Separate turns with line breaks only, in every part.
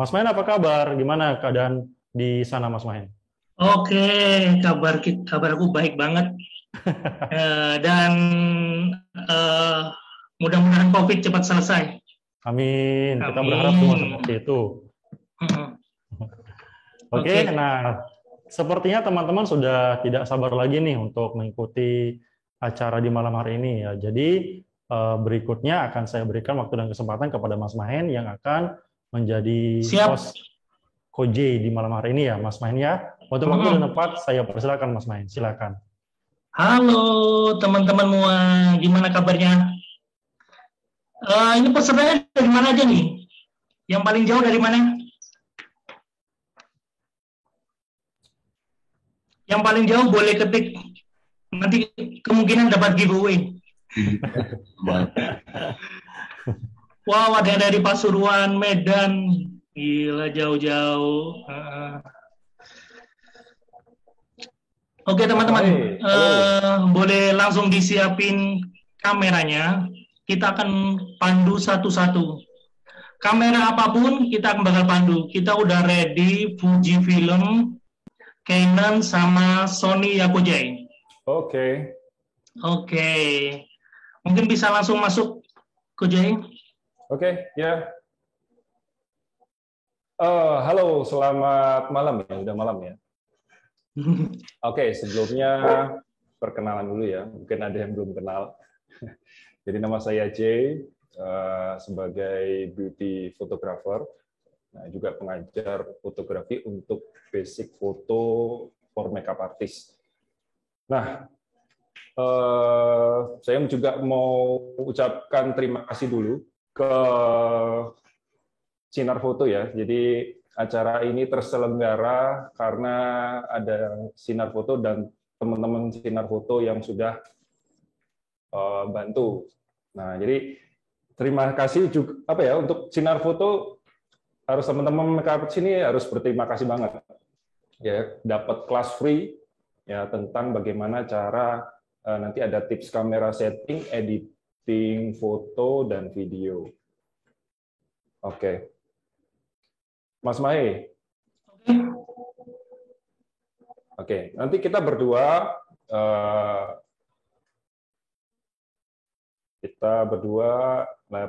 Mas Mahen apa kabar? Gimana keadaan di sana, Mas Mahen?
Oke, kabar aku baik banget. Dan eh, mudah-mudahan COVID cepat selesai.
Amin. Kita berharap semua
Amin.
seperti itu.
Mm-mm.
Oke,
Oke.
nah sepertinya teman-teman sudah tidak sabar lagi nih untuk mengikuti acara di malam hari ini ya. Jadi berikutnya akan saya berikan waktu dan kesempatan kepada Mas Mahen yang akan menjadi
Siap.
host Koji di malam hari ini ya, Mas Mahen ya. Untuk waktu dan
Mm-mm.
tempat saya persilakan Mas Mahen, silakan.
Halo teman-teman semua, gimana kabarnya? Ini pesertanya dari mana aja nih? Yang paling jauh dari mana? Yang paling jauh boleh ketik. Nanti kemungkinan dapat giveaway. Wow, ada yang dari Pasuruan, Medan. Gila, jauh-jauh. Oke
Mas
teman-teman,
Mahen, halo.
boleh langsung disiapin kameranya. Kita akan pandu satu-satu. Kamera apapun kita akan bakal pandu. Kita udah ready Fujifilm, Canon, sama Sony Yakujai.
Oke.
Oke, mungkin bisa langsung masuk, Kujai.
Oke, ya. Halo, selamat malam ya. Udah malam ya. Oke, sebelumnya perkenalan dulu ya. Mungkin ada yang belum kenal. Jadi nama saya Jay, sebagai beauty photographer, nah, juga pengajar fotografi untuk basic foto for makeup artist. Nah, saya juga mau ucapkan terima kasih dulu ke Sinar Foto ya. Jadi acara ini terselenggara karena ada Sinar Foto dan teman-teman Sinar Foto yang sudah bantu. Nah, jadi terima kasih juga untuk Sinar Foto, harus teman-teman makeup sini harus berterima kasih banget. Ya, dapat kelas free ya tentang bagaimana cara nanti ada tips kamera setting, editing foto dan video. Oke. Mas Mae. Oke, nanti kita berdua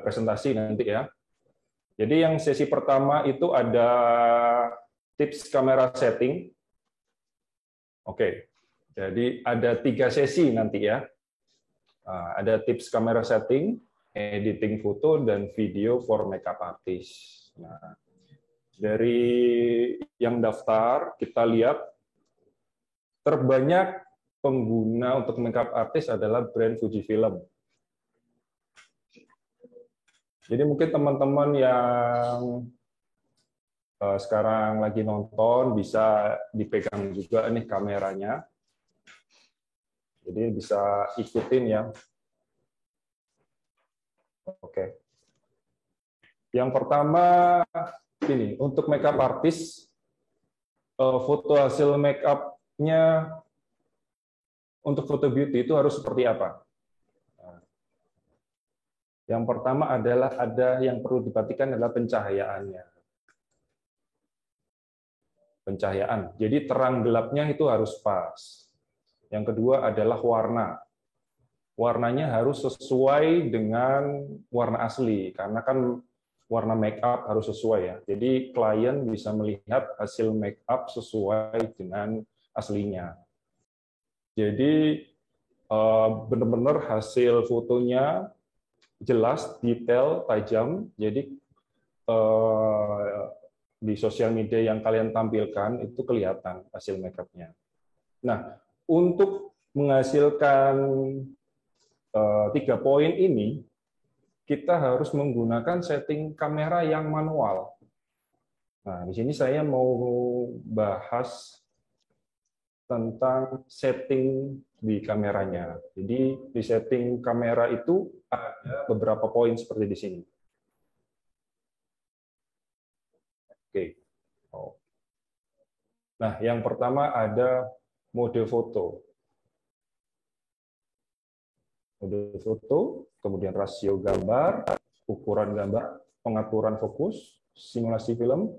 presentasi nanti ya. Jadi yang sesi pertama itu ada tips kamera setting. Oke, jadi ada 3 sesi nanti ya. Ada tips kamera setting, editing foto, dan video for makeup artist. Nah, dari yang daftar, kita lihat terbanyak pengguna untuk makeup artist adalah brand Fujifilm. Jadi mungkin teman-teman yang sekarang lagi nonton bisa dipegang juga nih kameranya. Jadi bisa ikutin ya. Oke. Yang pertama ini untuk makeup artist, foto hasil makeup-nya untuk foto beauty itu harus seperti apa? Yang pertama adalah ada yang perlu diperhatikan adalah pencahayaannya. Pencahayaan. Jadi terang gelapnya itu harus pas. Yang kedua adalah warna. Warnanya harus sesuai dengan warna asli, karena kan warna make up harus sesuai ya. Jadi klien bisa melihat hasil make up sesuai dengan aslinya. Jadi benar-benar hasil fotonya jelas, detail, tajam. Jadi di sosial media yang kalian tampilkan itu kelihatan hasil make up-nya. Nah, untuk menghasilkan 3 poin ini, kita harus menggunakan setting kamera yang manual. Nah, di sini saya mau bahas tentang setting di kameranya. Jadi di setting kamera itu ada beberapa poin seperti di sini. Oke. Nah, yang pertama ada mode foto. Mode foto, kemudian rasio gambar, ukuran gambar, pengaturan fokus, simulasi film,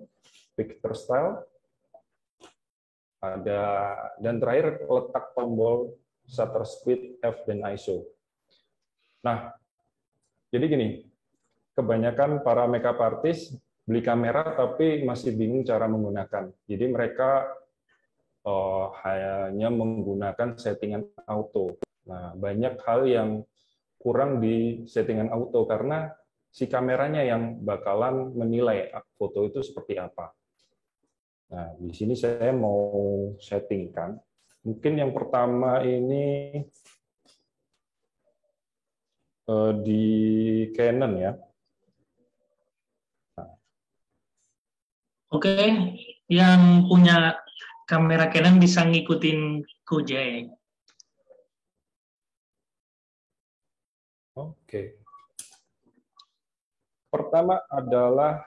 picture style, ada, dan terakhir letak tombol shutter speed, F, dan ISO. Nah, jadi gini, kebanyakan para makeup artist beli kamera tapi masih bingung cara menggunakan. Jadi mereka hanya menggunakan settingan auto. Nah, banyak hal yang kurang di settingan auto karena si kameranya yang bakalan menilai foto itu seperti apa. Nah, di sini saya mau settingkan. Mungkin yang pertama ini di Canon ya.
Oke, yang punya kamera Canon bisa ngikutin Kujay.
Oke. Pertama adalah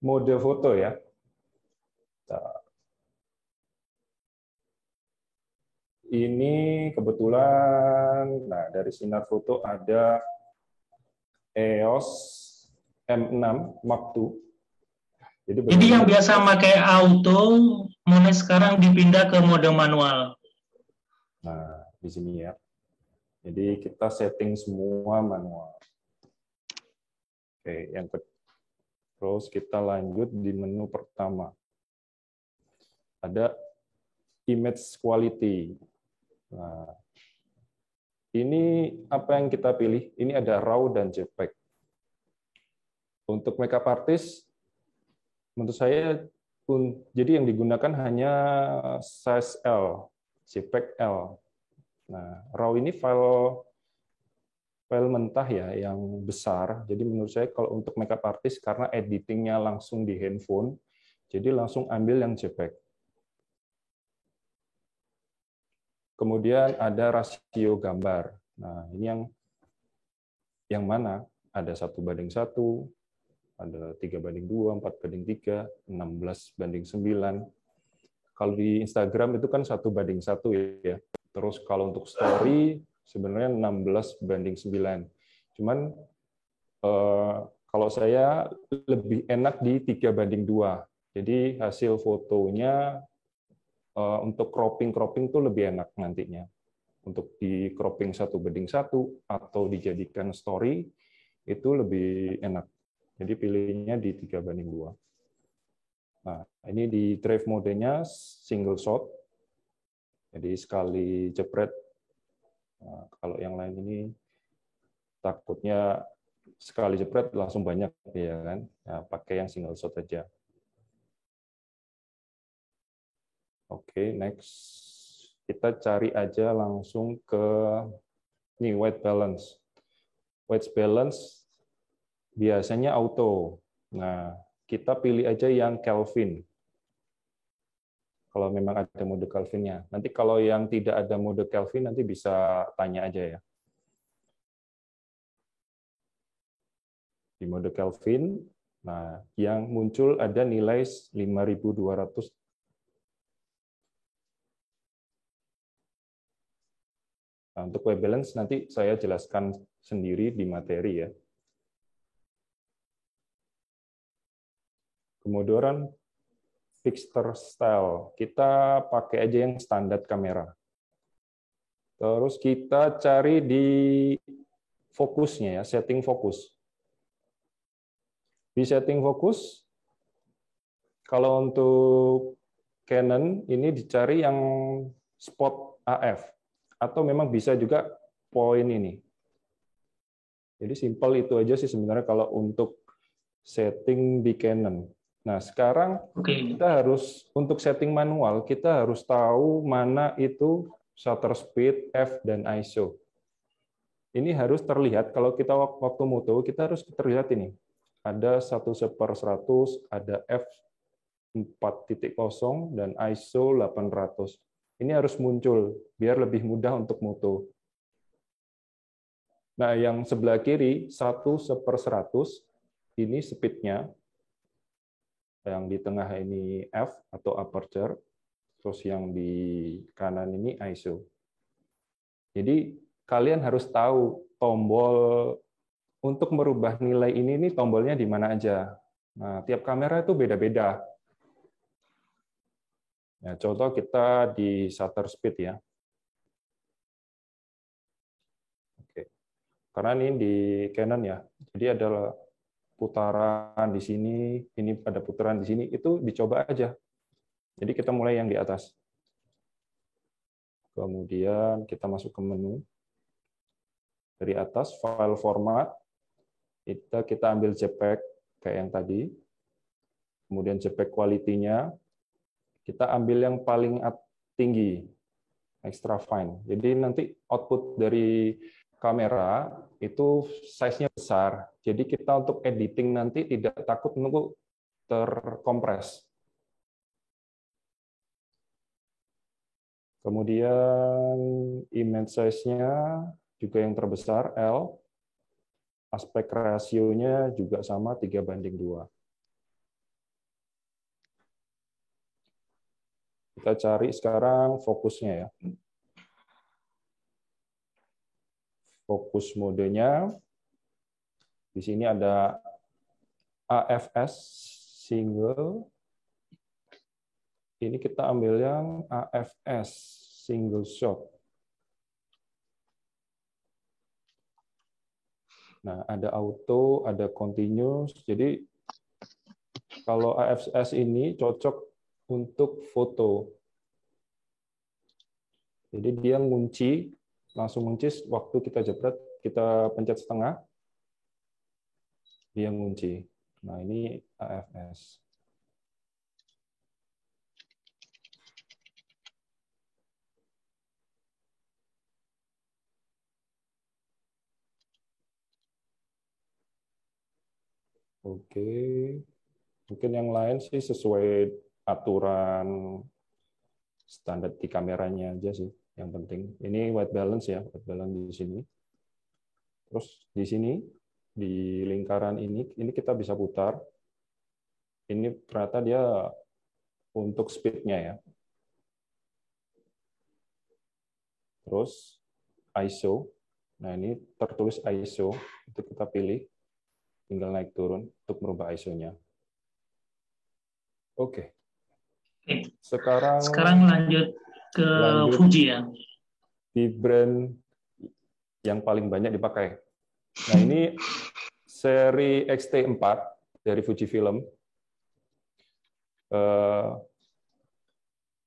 mode foto ya. Ini kebetulan, nah dari sinar foto ada EOS M6 Mark II.
Jadi yang biasa pakai auto, mulai sekarang dipindah ke mode manual.
Nah, di sini ya. Jadi kita setting semua manual. Oke, terus kita lanjut di menu pertama. Ada image quality. Nah, ini apa yang kita pilih? Ini ada RAW dan JPEG. Untuk makeup artist, menurut saya, jadi yang digunakan hanya size L, JPEG L. Nah, RAW ini file mentah ya, yang besar. Jadi menurut saya kalau untuk makeup artist, karena editingnya langsung di handphone, jadi langsung ambil yang JPEG. Kemudian ada rasio gambar. Nah, ini yang mana? Ada 1:1, ada 3:2, 4:3, 16:9. Kalau di Instagram itu kan 1:1 ya. Terus kalau untuk story sebenarnya 16:9. Cuman kalau saya lebih enak di 3:2. Jadi hasil fotonya untuk cropping itu lebih enak nantinya. Untuk di cropping 1:1 atau dijadikan story itu lebih enak. Jadi pilihnya di 3:2. Nah, ini di drive modenya single shot. Jadi sekali jepret. Nah, kalau yang lain ini takutnya sekali jepret langsung banyak ya kan. Nah, pakai yang single shot aja. Oke, next. Kita cari aja langsung ke ini white balance. White balance biasanya auto. Nah, kita pilih aja yang Kelvin. Kalau memang ada mode Kelvinnya. Nanti kalau yang tidak ada mode Kelvin nanti bisa tanya aja ya. Di mode Kelvin, nah yang muncul ada nilai 5200. Nah, untuk white balance nanti saya jelaskan sendiri di materi ya. Kemudian picture style, kita pakai aja yang standar kamera. Terus kita cari di fokusnya ya, setting fokus. Di setting fokus, kalau untuk Canon ini dicari yang spot AF. Atau memang bisa juga poin ini. Jadi simpel itu aja sih sebenarnya kalau untuk setting di Canon. Nah, sekarang kita harus, untuk setting manual, kita harus tahu mana itu shutter speed, F, dan ISO. Ini harus terlihat, kalau kita waktu moto, kita harus terlihat ini. Ada 1/100, ada F 4.0, dan ISO 800. Ini harus muncul biar lebih mudah untuk moto. Nah, yang sebelah kiri 1/100 ini speed-nya, yang di tengah ini F atau aperture, terus yang di kanan ini ISO. Jadi kalian harus tahu tombol untuk merubah nilai ini tombolnya di mana aja. Nah, tiap kamera itu beda-beda. Nah, contoh kita di shutter speed ya. Oke. Karena ini di Canon ya. Jadi ada putaran di sini, ini ada putaran di sini, itu dicoba aja. Jadi kita mulai yang di atas. Kemudian kita masuk ke menu. Dari atas, file format, kita ambil JPEG kayak yang tadi. Kemudian JPEG quality-nya, kita ambil yang paling tinggi, extra fine. Jadi nanti output dari kamera itu size-nya besar. Jadi kita untuk editing nanti tidak takut menunggu terkompres. Kemudian image size-nya juga yang terbesar, L. Aspek rasionya juga sama 3:2. Kita cari sekarang fokusnya ya. Fokus modenya. Di sini ada AFS single. Ini kita ambil yang AFS single shot. Nah, ada auto, ada continuous. Jadi kalau AFS ini cocok untuk foto. Jadi dia ngunci, langsung ngunci waktu kita jepret, kita pencet setengah, dia ngunci. Nah, ini AFS. Oke, mungkin yang lain sih sesuai aturan standar di kameranya aja sih yang penting. Ini white balance ya, white balance di sini. Terus di sini di lingkaran ini kita bisa putar. Ini ternyata dia untuk speed-nya ya. Terus ISO. Nah, ini tertulis ISO, itu kita pilih. Tinggal naik turun untuk merubah ISO-nya. Oke.
Sekarang lanjut ke Fuji ya.
Di brand yang paling banyak dipakai. Nah, ini seri X-T4 dari Fujifilm.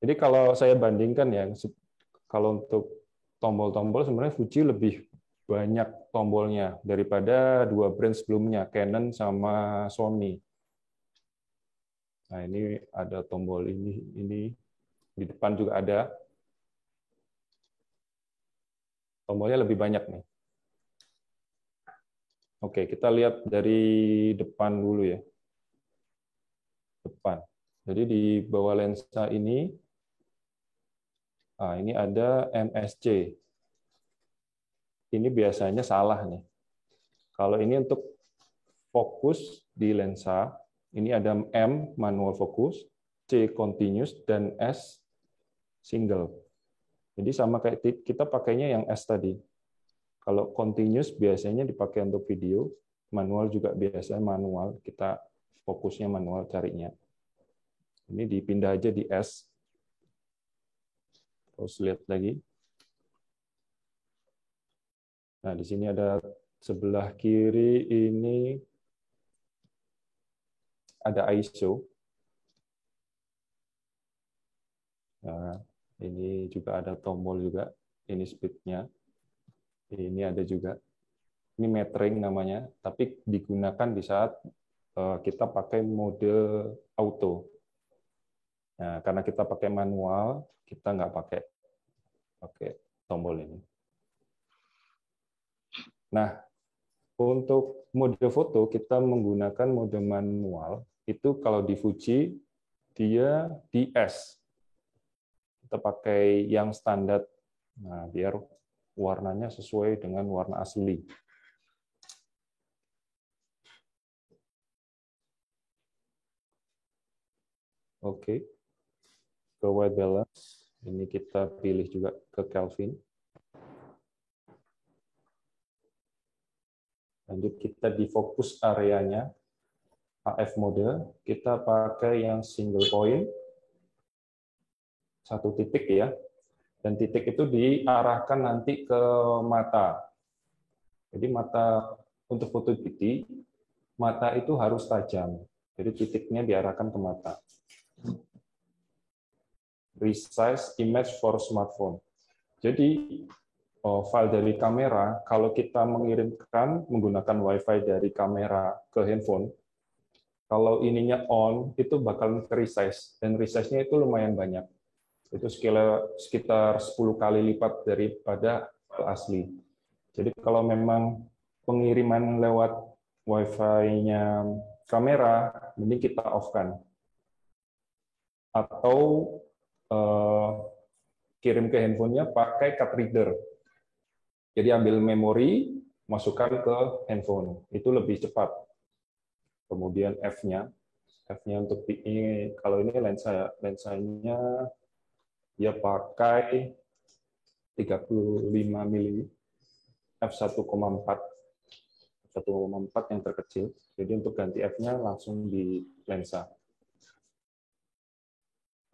Jadi kalau saya bandingkan ya, kalau untuk tombol-tombol sebenarnya Fuji lebih banyak tombolnya daripada dua brand sebelumnya, Canon sama Sony. Nah, ini ada tombol ini di depan juga ada. Tombolnya lebih banyak nih. Oke, kita lihat dari depan dulu ya. Depan. Jadi di bawah lensa ini ada MSC. Ini biasanya salah nih. Kalau ini untuk fokus di lensa, ini ada M manual focus, C continuous, dan S single. Jadi sama kayak kita pakainya yang S tadi. Kalau continuous biasanya dipakai untuk video, manual juga biasanya manual, kita fokusnya manual carinya. Ini dipindah aja di S. Terus lihat lagi. Nah, di sini ada sebelah kiri ini ada ISO. Nah, ini juga ada tombol juga. Ini speed-nya. Ini ada juga. Ini metering namanya, tapi digunakan di saat kita pakai mode auto. Nah, karena kita pakai manual, kita nggak pakai tombol ini. Nah, untuk mode foto kita menggunakan mode manual. Itu kalau di Fuji dia di S. Kita pakai yang standar. Nah, biar warnanya sesuai dengan warna asli. Oke. Ke white balance. Ini kita pilih juga ke Kelvin. Lanjut kita di fokus areanya, AF mode, kita pakai yang single point. satu titik ya, dan titik itu diarahkan nanti ke mata. Jadi mata untuk foto titik, mata itu harus tajam. Jadi titiknya diarahkan ke mata. Resize image for smartphone. Jadi file dari kamera, kalau kita mengirimkan menggunakan WiFi dari kamera ke handphone, kalau ininya on, itu bakal resize, dan resize-nya itu lumayan banyak. Itu sekitar 10 kali lipat daripada asli. Jadi kalau memang pengiriman lewat WiFi-nya kamera, mending kita off-kan. Atau kirim ke handphonenya pakai card reader. Jadi ambil memori, masukkan ke handphone. Itu lebih cepat. Kemudian F-nya untuk ini, kalau ini lensanya dia pakai 35 mili f1,4 yang terkecil. Jadi untuk ganti F-nya langsung di lensa.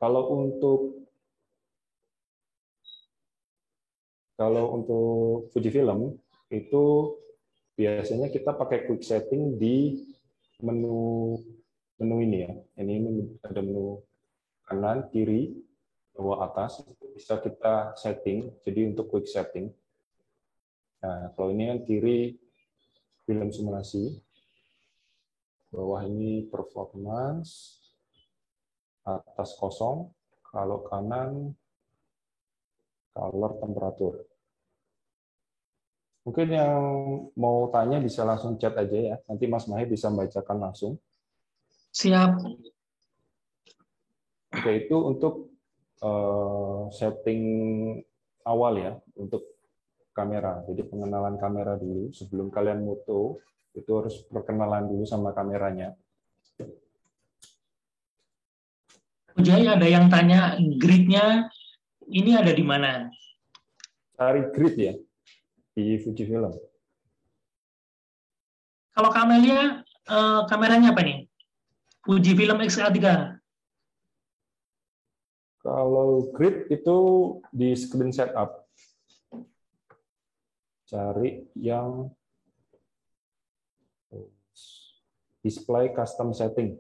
Kalau untuk Fujifilm itu biasanya kita pakai quick setting di menu ini ya. Ini ada menu kanan, kiri, bawah, atas. Bisa kita setting. Jadi untuk quick setting. Nah, kalau ini yang kiri film simulasi, bawah ini performance, atas kosong, kalau kanan color temperatur. Mungkin yang mau tanya bisa langsung chat aja ya. Nanti Mas Mahir bisa membacakan langsung.
Siap.
Oke, itu untuk setting awal ya, untuk kamera. Jadi pengenalan kamera dulu. Sebelum kalian foto, itu harus perkenalan dulu sama kameranya.
Jadi ada yang tanya grid-nya ini ada di mana?
Cari grid ya, di Fujifilm.
Kalau Camellia, kameranya apa nih? Fujifilm X-A3.
Kalau grid itu di screen setup. Cari yang display custom setting.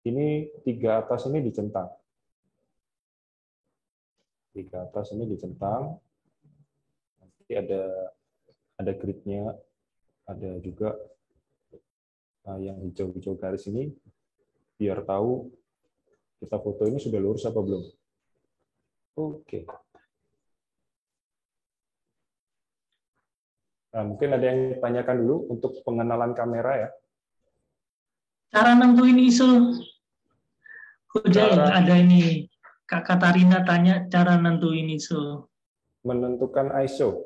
Ini 3 atas ini dicentang. 3 atas ini dicentang. Nanti ada gridnya, ada juga yang hijau-hijau garis ini, biar tahu kita foto ini sudah lurus apa belum. Oke. Nah, mungkin ada yang ditanyakan dulu untuk pengenalan kamera ya.
Cara nentuin ISO. Ada ini. Kak Katarina tanya cara nentuin ISO.
Menentukan ISO.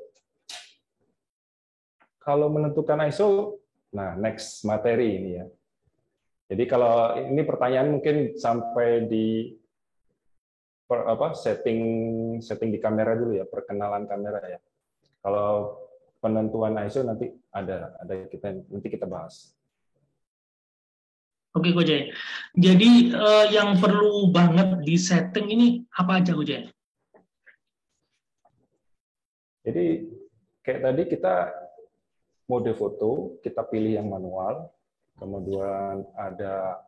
Kalau menentukan ISO, nah next materi ini ya. Jadi kalau ini pertanyaan mungkin sampai di setting di kamera dulu ya, perkenalan kamera ya. Kalau penentuan ISO nanti nanti kita bahas.
Oke, Gojek. Jadi yang perlu banget di setting ini apa aja, Gojek?
Jadi kayak tadi kita mode foto, kita pilih yang manual, kemudian ada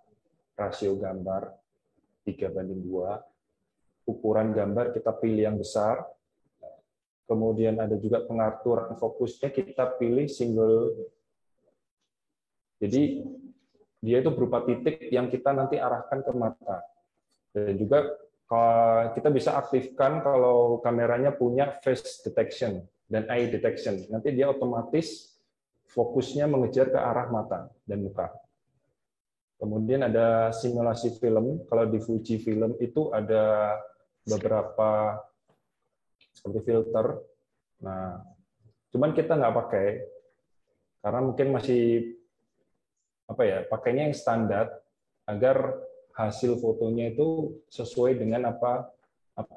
rasio gambar 3:2, ukuran gambar kita pilih yang besar, kemudian ada juga pengaturan fokusnya, kita pilih single. Jadi dia itu berupa titik yang kita nanti arahkan ke mata. Dan juga kita bisa aktifkan kalau kameranya punya face detection dan eye detection. Nanti dia otomatis fokusnya mengejar ke arah mata dan muka. Kemudian ada simulasi film. Kalau di Fujifilm itu ada beberapa seperti filter. Nah, cuman kita nggak pakai karena mungkin masih pakainya yang standar agar hasil fotonya itu sesuai dengan apa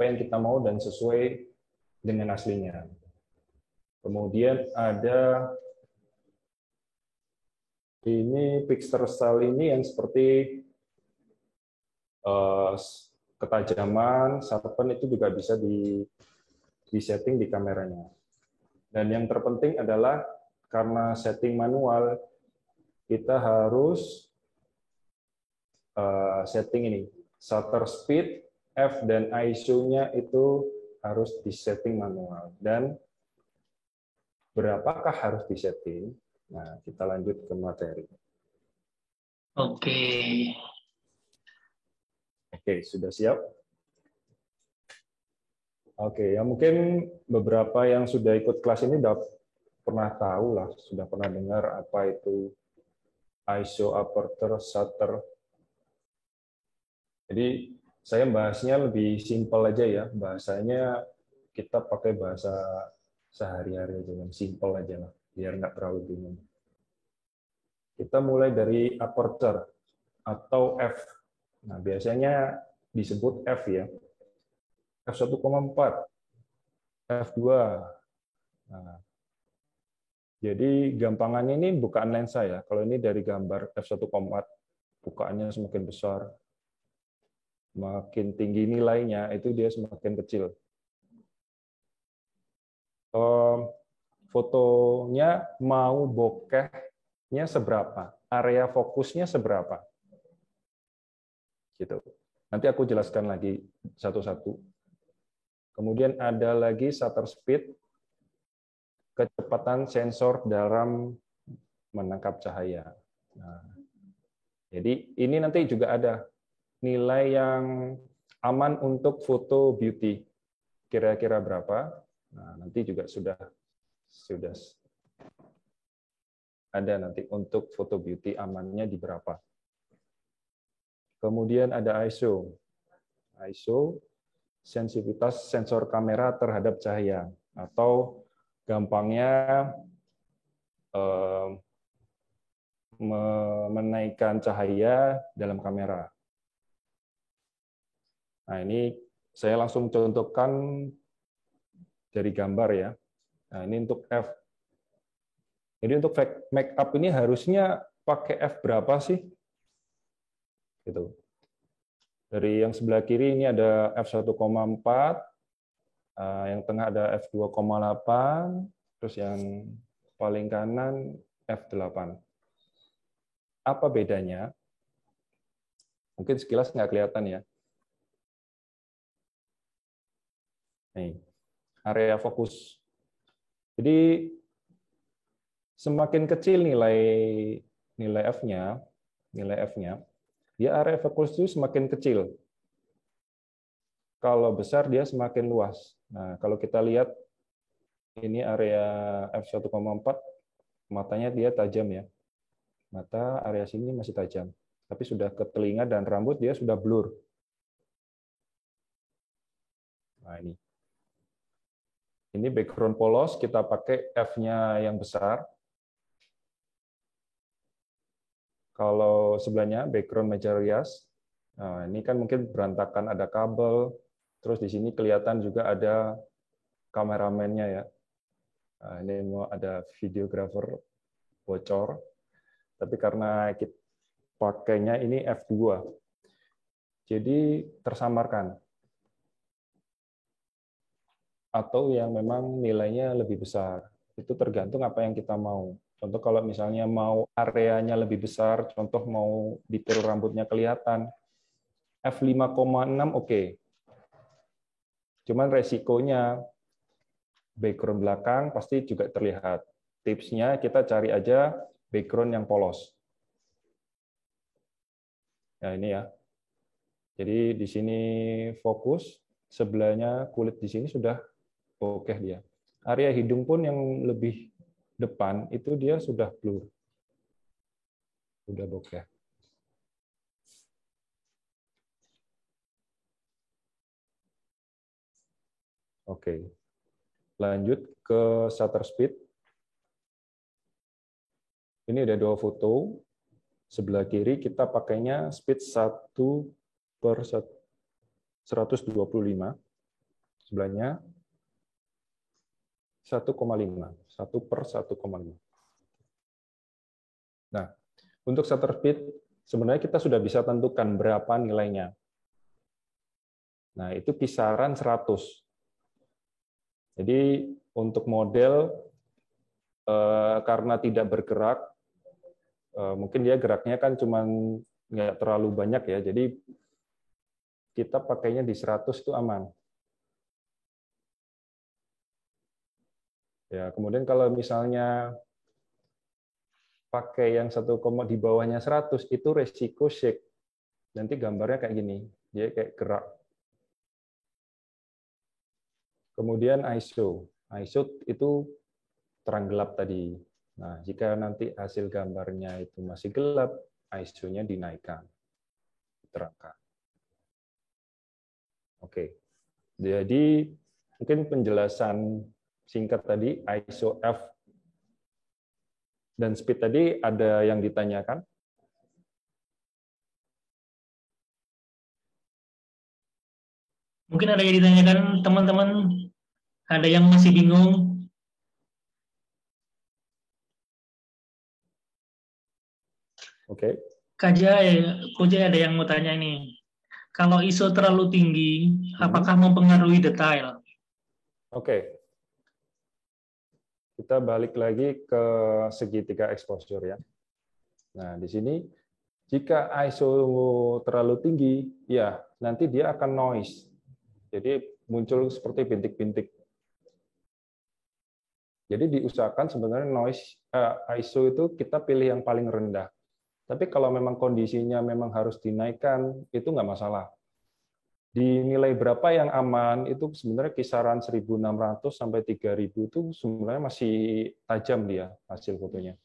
yang kita mau dan sesuai dengan aslinya. Kemudian ada ini picture style ini yang seperti ketajaman, sharpen itu juga bisa di setting di kameranya. Dan yang terpenting adalah karena setting manual, kita harus setting ini, shutter speed, f dan ISO-nya itu harus disetting manual. Dan berapakah harus disetting? Nah, kita lanjut ke materi.
Oke.
Oke, sudah siap? Oke, ya mungkin beberapa yang sudah ikut kelas ini udah pernah tahu lah, sudah pernah dengar apa itu ISO, aperture, shutter. Jadi saya bahasnya lebih simpel aja ya, bahasanya kita pakai bahasa sehari-hari aja, yang simpel aja lah, biar nggak terlalu bingung. Kita mulai dari aperture atau f. Nah, biasanya disebut f ya. f1,4, f2. Nah, jadi gampangannya ini bukaan lensa ya. Kalau ini dari gambar f1,4, bukaannya semakin besar, makin tinggi nilainya, itu dia semakin kecil. Fotonya mau bokehnya seberapa, area fokusnya seberapa, gitu. Nanti aku jelaskan lagi satu-satu. Kemudian ada lagi shutter speed, kecepatan sensor dalam menangkap cahaya. Nah, jadi ini nanti juga ada nilai yang aman untuk foto beauty. Kira-kira berapa? Nah, nanti juga sudah ada nanti untuk foto beauty amannya di berapa. Kemudian ada ISO. ISO sensitivitas sensor kamera terhadap cahaya, atau gampangnya menaikkan cahaya dalam kamera. Nah, ini saya langsung contohkan dari gambar ya. Nah, ini untuk F. Jadi untuk make up ini harusnya pakai F berapa sih? Gitu. Dari yang sebelah kiri ini ada f1,4, yang tengah ada f2,8, terus yang paling kanan f8. Apa bedanya? Mungkin sekilas nggak kelihatan ya. Nih, area fokus. Jadi semakin kecil nilai f-nya, dia area fokus itu semakin kecil. Kalau besar dia semakin luas. Nah, kalau kita lihat ini area f1,4, matanya dia tajam ya. Mata area sini masih tajam, tapi sudah ke telinga dan rambut dia sudah blur. Nah, ini background polos, kita pakai f-nya yang besar. Kalau sebelahnya background meja rias, nah ini kan mungkin berantakan, ada kabel, terus di sini kelihatan juga ada kameramennya ya. Nah, ini mau ada videographer bocor, tapi karena kita pakainya ini f2, jadi tersamarkan. Atau yang memang nilainya lebih besar, itu tergantung apa yang kita mau. Contoh kalau misalnya mau areanya lebih besar, contoh mau detail rambutnya kelihatan, f5,6 oke. Cuman resikonya background belakang pasti juga terlihat. Tipsnya kita cari aja background yang polos. Nah, ini ya. Jadi di sini fokus, sebelahnya kulit di sini sudah oke dia. Area hidung pun yang lebih depan itu dia sudah blur. Sudah bokeh. Oke. Lanjut ke shutter speed. Ini ada dua foto. Sebelah kiri kita pakainya speed 1/125. Sebelahnya 1,5. 1/1,5. Nah, untuk shutter speed sebenarnya kita sudah bisa tentukan berapa nilainya. Nah, itu kisaran 100. Jadi untuk model karena tidak bergerak, mungkin dia geraknya kan cuma nggak terlalu banyak ya, jadi kita pakainya di 100 itu aman. Ya, kemudian kalau misalnya pakai yang 1, di bawahnya 100 itu resiko shake. Nanti gambarnya kayak gini, dia kayak gerak. Kemudian ISO. ISO itu terang gelap tadi. Nah, jika nanti hasil gambarnya itu masih gelap, ISO-nya dinaikkan, diterangkan. Oke. Jadi mungkin penjelasan singkat tadi ISO F dan speed tadi ada yang ditanyakan?
Mungkin ada yang ditanyakan teman-teman, ada yang masih bingung.
Oke.
Kojai ada yang mau tanya ini. Kalau ISO terlalu tinggi, apakah mempengaruhi detail?
Oke. Kita balik lagi ke segitiga exposure ya. Nah, di sini jika ISO terlalu tinggi, ya nanti dia akan noise. Jadi muncul seperti bintik-bintik. Jadi diusahakan sebenarnya ISO itu kita pilih yang paling rendah. Tapi kalau memang kondisinya memang harus dinaikkan, itu nggak masalah. Di nilai berapa yang aman, itu sebenarnya kisaran 1.600 sampai 3.000 itu sebenarnya masih tajam dia hasil fotonya.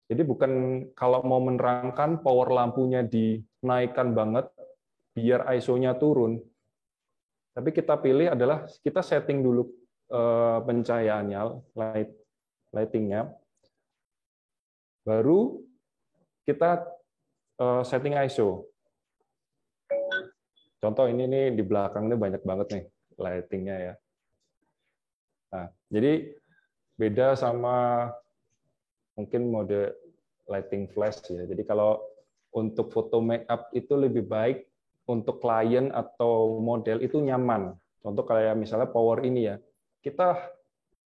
Jadi bukan kalau mau menerangkan power lampunya dinaikkan banget, biar ISO-nya turun. Tapi kita pilih adalah, kita setting dulu pencahayaannya, lighting-nya, baru kita setting ISO. Contoh ini nih di belakang ini banyak banget nih lighting-nya ya. Nah, jadi beda sama mungkin mode lighting flash ya. Jadi kalau untuk foto make up itu lebih baik untuk klien atau model itu nyaman. Contoh kayak misalnya power ini ya. Kita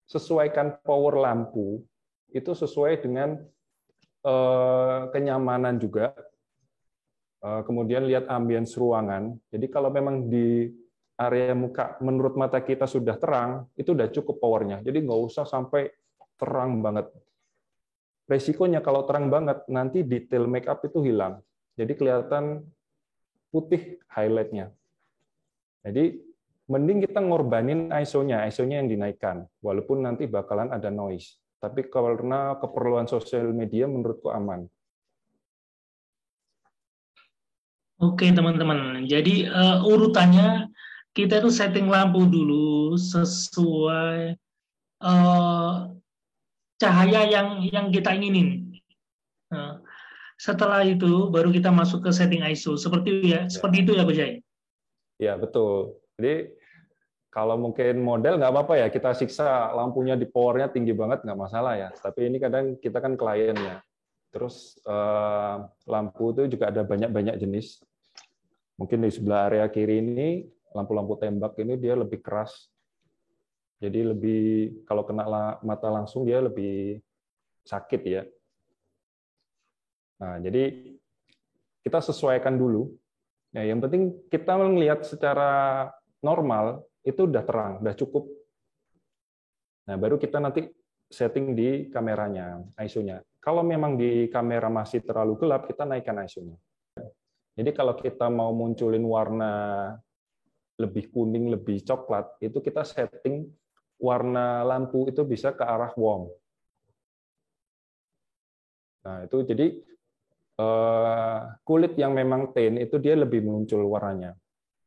sesuaikan power lampu itu sesuai dengan kenyamanan juga. Kemudian lihat ambience ruangan. Jadi kalau memang di area muka menurut mata kita sudah terang, itu udah cukup powernya. Jadi nggak usah sampai terang banget. Resikonya kalau terang banget, nanti detail make up itu hilang. Jadi kelihatan putih highlight-nya. Jadi mending kita ngorbanin ISO-nya yang dinaikkan, walaupun nanti bakalan ada noise. Tapi karena keperluan sosial media menurutku aman.
Oke teman-teman, jadi urutannya kita itu setting lampu dulu sesuai cahaya yang kita inginin. Nah, setelah itu baru kita masuk ke setting ISO. Seperti itu ya, Bujay.
Ya betul. Jadi kalau mungkin model nggak apa-apa ya, kita siksa lampunya di powernya tinggi banget nggak masalah ya. Tapi ini kadang kita kan klien ya. Terus lampu itu juga ada banyak jenis. Mungkin di sebelah area kiri ini lampu-lampu tembak ini dia lebih keras. Jadi lebih kalau kena mata langsung dia lebih sakit ya. Nah, jadi kita sesuaikan dulu. Ya, yang penting kita melihat secara normal itu udah terang, udah cukup. Nah, baru kita nanti setting di kameranya, ISO-nya. Kalau memang di kamera masih terlalu gelap, kita naikkan ISO-nya. Jadi kalau kita mau munculin warna lebih kuning, lebih coklat, itu kita setting warna lampu itu bisa ke arah warm. Nah, itu jadi kulit yang memang tan itu dia lebih muncul warnanya.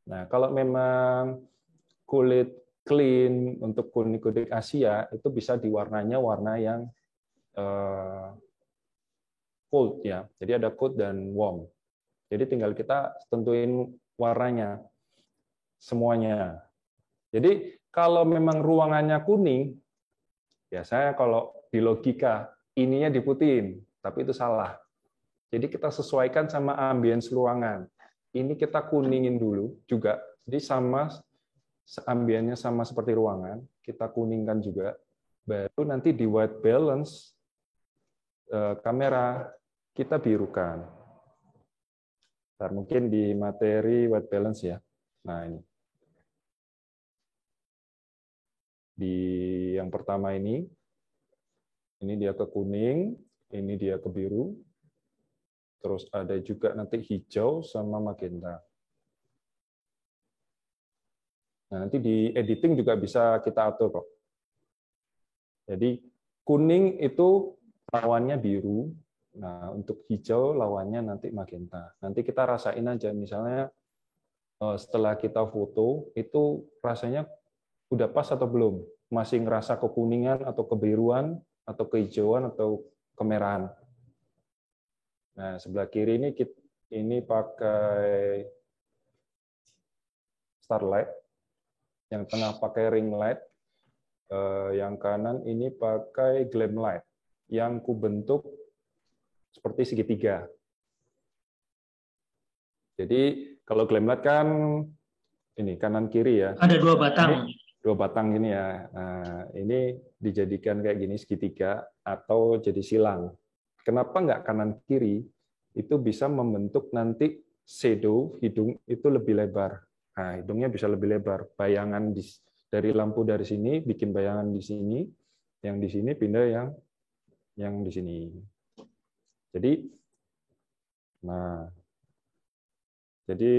Nah, kalau memang kulit clean untuk kulit Asia itu bisa diwarnanya warna yang cold ya. Jadi ada cold dan warm. Jadi tinggal kita tentuin warnanya semuanya. Jadi kalau memang ruangannya kuning, biasanya kalau di logika ininya diputihin, tapi itu salah. Jadi kita sesuaikan sama ambience ruangan. Ini kita kuningin dulu juga Jadi sama, ambiennya sama seperti ruangan, kita kuningkan juga. Baru nanti di white balance kamera kita birukan. Ntar mungkin di materi white balance ya. Nah ini. Di yang pertama ini dia ke kuning, ini dia ke biru, terus ada juga nanti hijau sama magenta. Nah, nanti di editing juga bisa kita atur kok. Jadi kuning itu lawannya biru, nah untuk hijau lawannya nanti magenta. Nanti kita rasain aja, misalnya setelah kita foto, itu rasanya udah pas atau belum? Masih ngerasa kekuningan atau kebiruan, atau kehijauan, atau kemerahan. Nah, sebelah kiri ini pakai starlight, yang tengah pakai ring light, yang kanan ini pakai glam light, yang kubentuk seperti segitiga. Jadi kalau glam light kan ini kanan kiri ya.
Ada 2 batang.
Ini 2 batang gini ya. Nah, ini dijadikan kayak gini segitiga atau jadi silang. Kenapa nggak kanan kiri? Itu bisa membentuk nanti shadow hidung itu lebih lebar. Nah, hidungnya bisa lebih lebar. Bayangan dari lampu dari sini bikin bayangan di sini, yang di sini pindah yang di sini. Jadi, nah, jadi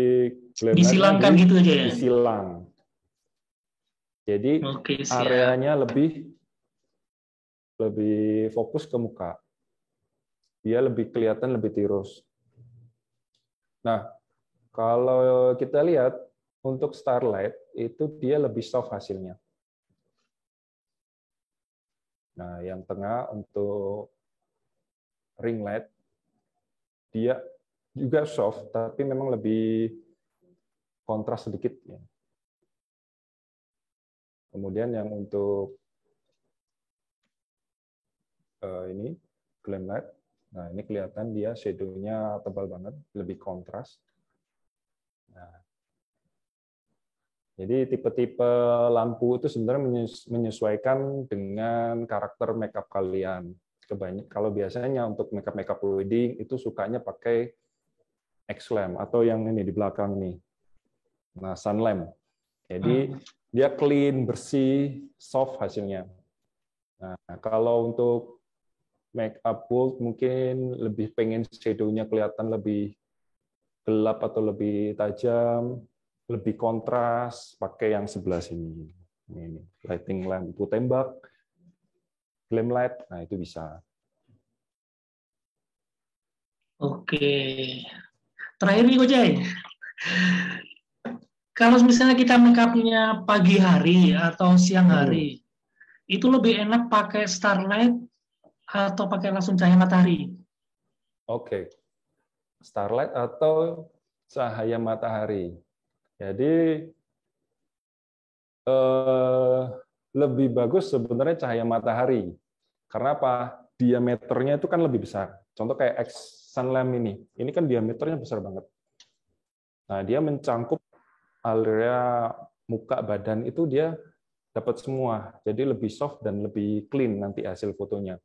disilangkan gitu aja ya.
Disilang. Jadi areanya lebih fokus ke muka. Dia lebih kelihatan lebih tirus. Nah, kalau kita lihat untuk starlight itu dia lebih soft hasilnya. Nah, yang tengah untuk ring light dia juga soft tapi memang lebih kontras sedikit ya. Kemudian yang untuk ini glam light, nah ini kelihatan dia shadow-nya tebal banget, lebih kontras. Nah, jadi tipe-tipe lampu itu sebenarnya menyesuaikan dengan karakter makeup kalian. Kalau biasanya untuk makeup wedding itu sukanya pakai X-lamp atau yang ini di belakang nih. Nah, sun lamp. Jadi dia clean, bersih, soft hasilnya. Nah, kalau untuk make up gold mungkin lebih pengen shadow-nya kelihatan lebih gelap atau lebih tajam, lebih kontras, pakai yang sebelah sini. Ini lighting lampu tembak, glam light, nah itu bisa.
Oke. Terakhir nih Kojay. Kalau misalnya kita make up-nya pagi hari atau siang hari, itu lebih enak pakai starlight atau pakai langsung cahaya matahari?
Oke. Starlight atau cahaya matahari. Jadi lebih bagus sebenarnya cahaya matahari. Karena apa? Diameternya itu kan lebih besar. Contoh kayak X sun lamp ini. Ini kan diameternya besar banget. Nah, dia mencangkup area muka badan itu dia dapat semua. Jadi lebih soft dan lebih clean nanti hasil fotonya.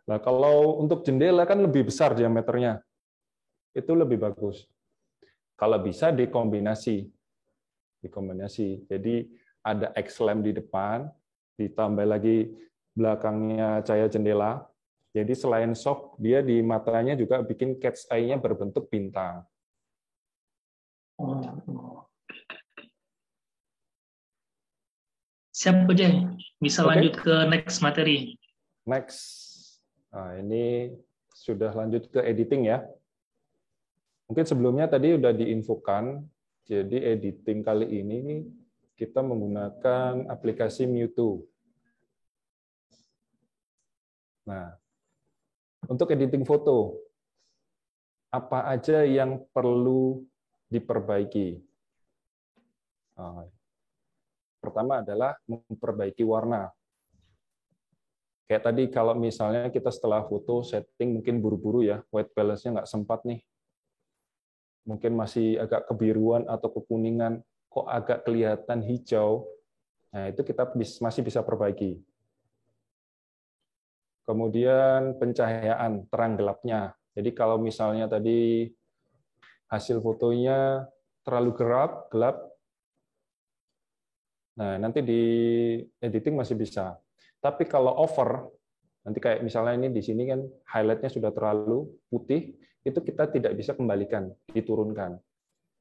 Nah, kalau untuk jendela kan lebih besar diameternya. Itu lebih bagus. Kalau bisa dikombinasi. Jadi ada X-lamp di depan, ditambah lagi belakangnya cahaya jendela. Jadi selain soft, dia di matanya juga bikin cat's eye-nya berbentuk bintang.
Siap Kojay, bisa lanjut ke next materi.
Next, nah, ini sudah lanjut ke editing ya. Mungkin sebelumnya tadi udah diinfokan, jadi editing kali ini kita menggunakan aplikasi Mewtwo. Nah, untuk editing foto, apa aja yang perlu diperbaiki? Pertama adalah memperbaiki warna. Kayak tadi kalau misalnya kita setelah foto setting mungkin buru-buru ya, white balance-nya nggak sempat nih. Mungkin masih agak kebiruan atau kekuningan. kok agak kelihatan hijau. Nah, itu kita masih bisa perbaiki. Kemudian pencahayaan, terang gelapnya. Jadi kalau misalnya tadi hasil fotonya terlalu gelap, nah nanti di editing masih bisa. Tapi kalau over, nanti kayak misalnya ini di sini kan highlight-nya sudah terlalu putih, itu kita tidak bisa kembalikan, diturunkan.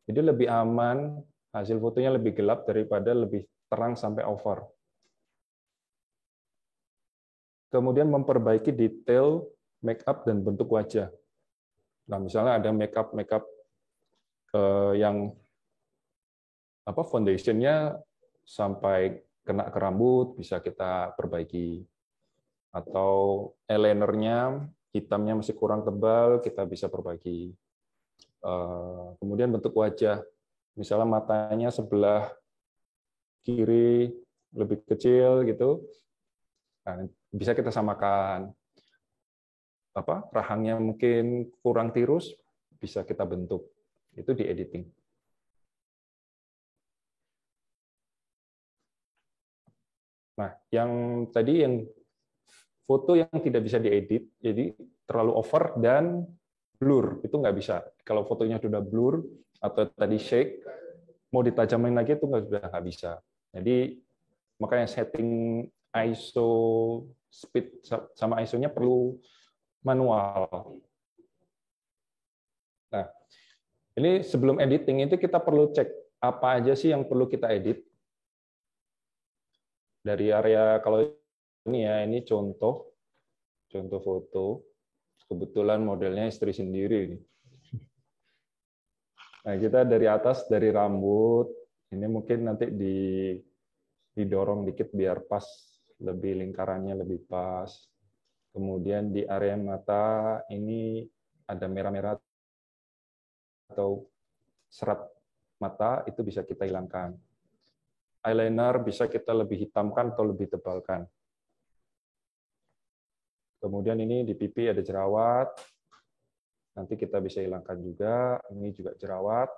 Jadi lebih aman, hasil fotonya lebih gelap daripada lebih terang sampai over. Kemudian memperbaiki detail make up dan bentuk wajah. Nah, misalnya ada make up yang foundation-nya sampai kena ke rambut, bisa kita perbaiki. Atau eyeliner-nya hitamnya masih kurang tebal, kita bisa perbaiki. Kemudian bentuk wajah, misalnya matanya sebelah kiri lebih kecil gitu, nah, bisa kita samakan. Rahangnya mungkin kurang tirus, bisa kita bentuk. Itu di editing. Nah, yang tadi yang foto yang tidak bisa diedit, jadi terlalu over dan blur, itu nggak bisa. Kalau fotonya sudah blur atau tadi shake, mau ditajamin lagi itu nggak bisa. Jadi makanya setting ISO speed sama ISO-nya perlu manual. Nah, ini sebelum editing itu kita perlu cek apa aja sih yang perlu kita edit. Dari area kalau ini ya, ini contoh foto. Kebetulan modelnya istri sendiri. Nah, kita dari atas, dari rambut, ini mungkin nanti didorong dikit biar pas, lebih lingkarannya lebih pas. Kemudian di area mata, ini ada merah-merah atau serat mata, itu bisa kita hilangkan. Eyeliner bisa kita lebih hitamkan atau lebih tebalkan. Kemudian ini di pipi ada jerawat, nanti kita bisa hilangkan juga. Ini juga jerawat.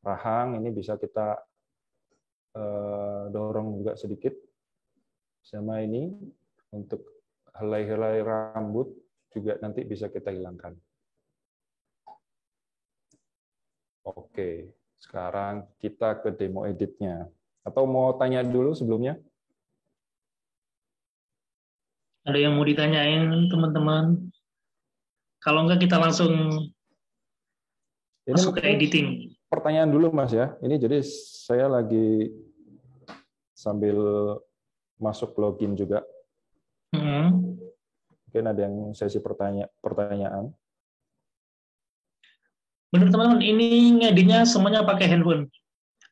Rahang ini bisa kita dorong juga sedikit. Sama ini untuk helai-helai rambut juga nanti bisa kita hilangkan. Oke, sekarang kita ke demo editnya. Atau mau tanya dulu sebelumnya?
Ada yang mau ditanyain, teman-teman? Kalau enggak, kita langsung masuk ke editing.
Pertanyaan dulu, Mas ya. Ini jadi saya lagi sambil masuk login juga. Mungkin ada yang sesi pertanyaan.
Benar, teman-teman. Ini ngeditnya semuanya pakai handphone.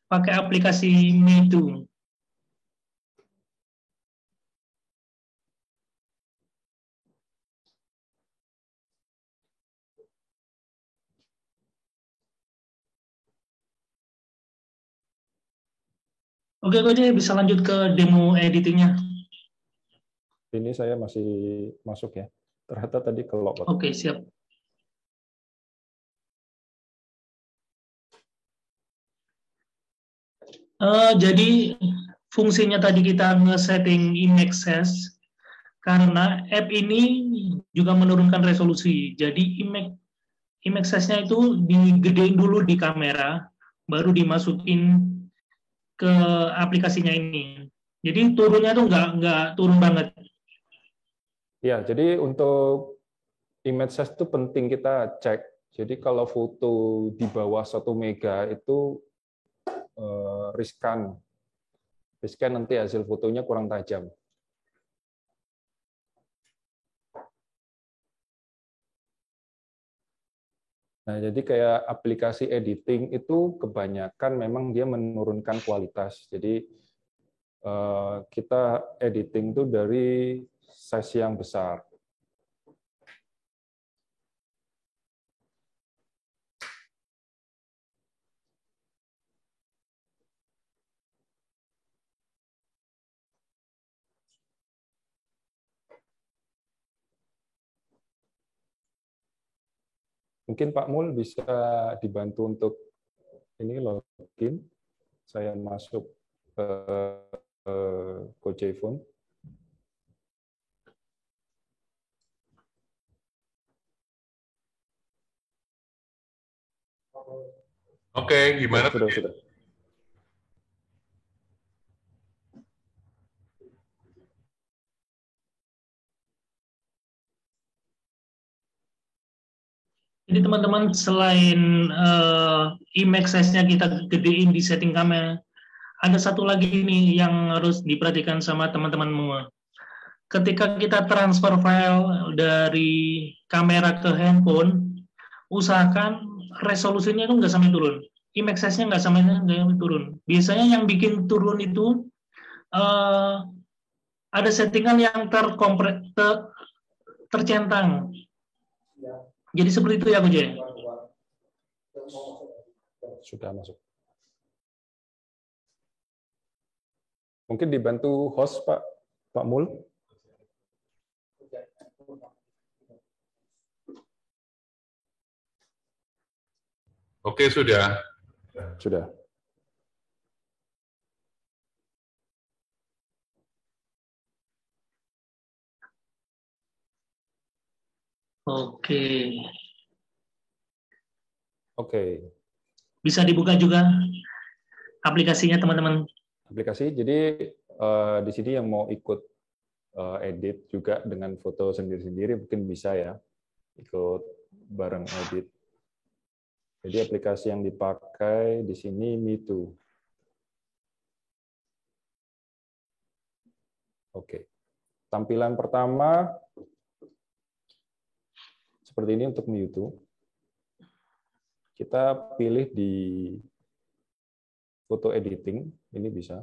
Pakai aplikasi Meitu. Oke, jadi bisa lanjut ke demo editingnya.
Ini saya masih masuk ya. Ternyata tadi kelok.
Oke, siap. Jadi fungsinya tadi kita nge-setting image size karena app ini juga menurunkan resolusi. Jadi image size-nya itu digedein dulu di kamera, baru dimasukin ke aplikasinya ini. Jadi turunnya tuh nggak turun banget.
Ya, jadi untuk image size itu penting kita cek. Jadi kalau foto di bawah 1 mega itu riskan nanti hasil fotonya kurang tajam. Nah, jadi kayak aplikasi editing itu kebanyakan memang dia menurunkan kualitas. Jadi kita editing itu dari size yang besar. Mungkin Pak Mul bisa dibantu untuk ini login. Saya masuk ke Gojek.
Oke, gimana?
Sudah.
Jadi teman-teman, selain image size-nya kita gedein di setting kamera, ada satu lagi nih yang harus diperhatikan sama teman-teman semua. Ketika kita transfer file dari kamera ke handphone, usahakan resolusinya itu nggak sampai turun. Image size-nya nggak sampai turun. Biasanya yang bikin turun itu ada settingan yang tercentang. Jadi seperti itu ya, Gojek.
Sudah masuk. Mungkin dibantu host, Pak Mul.
Oke, sudah.
Sudah. Oke.
Bisa dibuka juga aplikasinya, teman-teman.
Aplikasi. Jadi di sini yang mau ikut edit juga dengan foto sendiri-sendiri mungkin bisa ya, ikut bareng edit. Jadi aplikasi yang dipakai di sini Meetu. Oke. Tampilan pertama seperti ini untuk Meetu. Kita pilih di foto editing, ini bisa.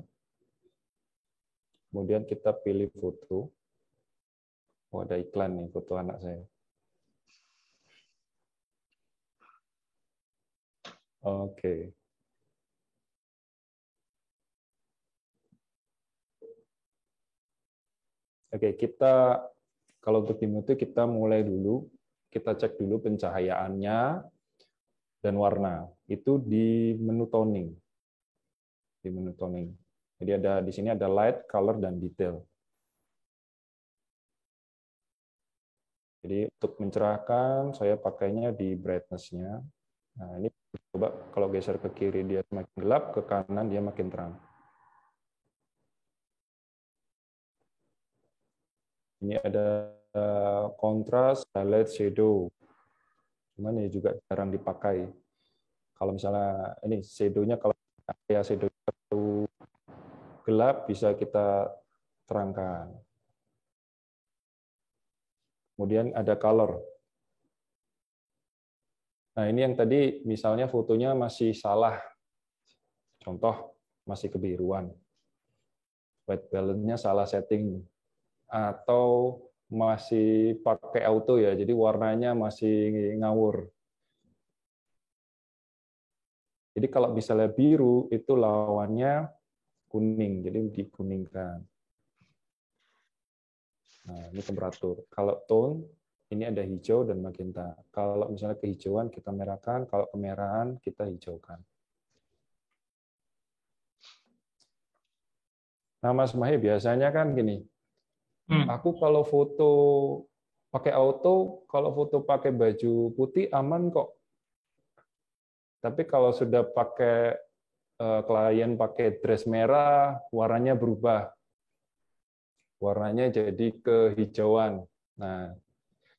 Kemudian kita pilih foto. Oh, ada iklan nih, foto anak saya. Oke. Oke, kita kalau untuk di Meetu kita mulai dulu, kita cek dulu pencahayaannya dan warna. Itu di menu toning. Di menu toning. Jadi ada di sini ada light, color, dan detail. Jadi untuk mencerahkan saya pakainya di brightness-nya. Nah, ini coba kalau geser ke kiri dia semakin gelap, ke kanan dia makin terang. Ini ada kontras, highlight, shadow. Cuman ya juga jarang dipakai. Kalau misalnya ini shadow-nya kalau ya shadow gelap bisa kita terangkan. Kemudian ada color. Nah, ini yang tadi misalnya fotonya masih salah. Contoh, masih kebiruan. White balance-nya salah setting. Atau masih pakai auto ya, jadi warnanya masih ngawur. Jadi kalau misalnya biru, itu lawannya kuning, jadi dikuningkan. Nah, ini temperatur. Kalau tone, ini ada hijau dan magenta. Kalau misalnya kehijauan, kita merahkan. Kalau kemerahan, kita hijaukan. Nah, Mas Mahi, biasanya kan gini, aku kalau foto pakai auto, kalau foto pakai baju putih aman kok. Tapi kalau sudah pakai klien pakai dress merah, warnanya berubah. Warnanya jadi kehijauan. Nah,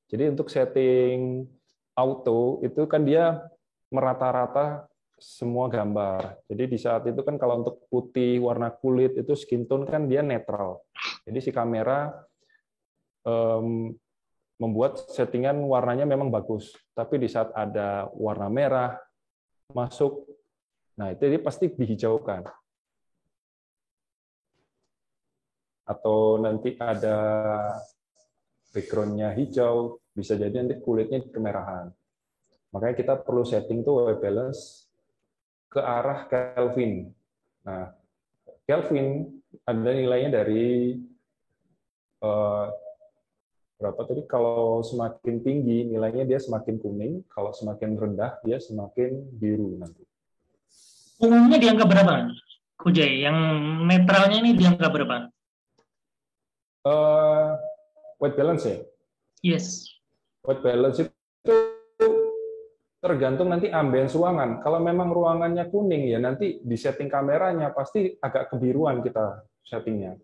jadi untuk setting auto itu kan dia merata-rata semua gambar. Jadi di saat itu kan kalau untuk putih, warna kulit itu skin tone kan dia netral. Jadi si kamera membuat settingan warnanya memang bagus. Tapi di saat ada warna merah masuk, nah itu dia pasti dihijaukan. Atau nanti ada background-nya hijau, bisa jadi nanti kulitnya kemerahan. Makanya kita perlu setting tuh white balance ke arah Kelvin. Nah, Kelvin ada nilainya dari berapa tadi? Kalau semakin tinggi nilainya dia semakin kuning, kalau semakin rendah dia semakin biru nanti.
Umumnya di angka berapa? Kujai, yang netralnya ini di angka berapa?
White balance ya.
Yes.
White balance itu tergantung nanti ambience ruangan. Kalau memang ruangannya kuning ya nanti di setting kameranya pasti agak kebiruan kita settingnya.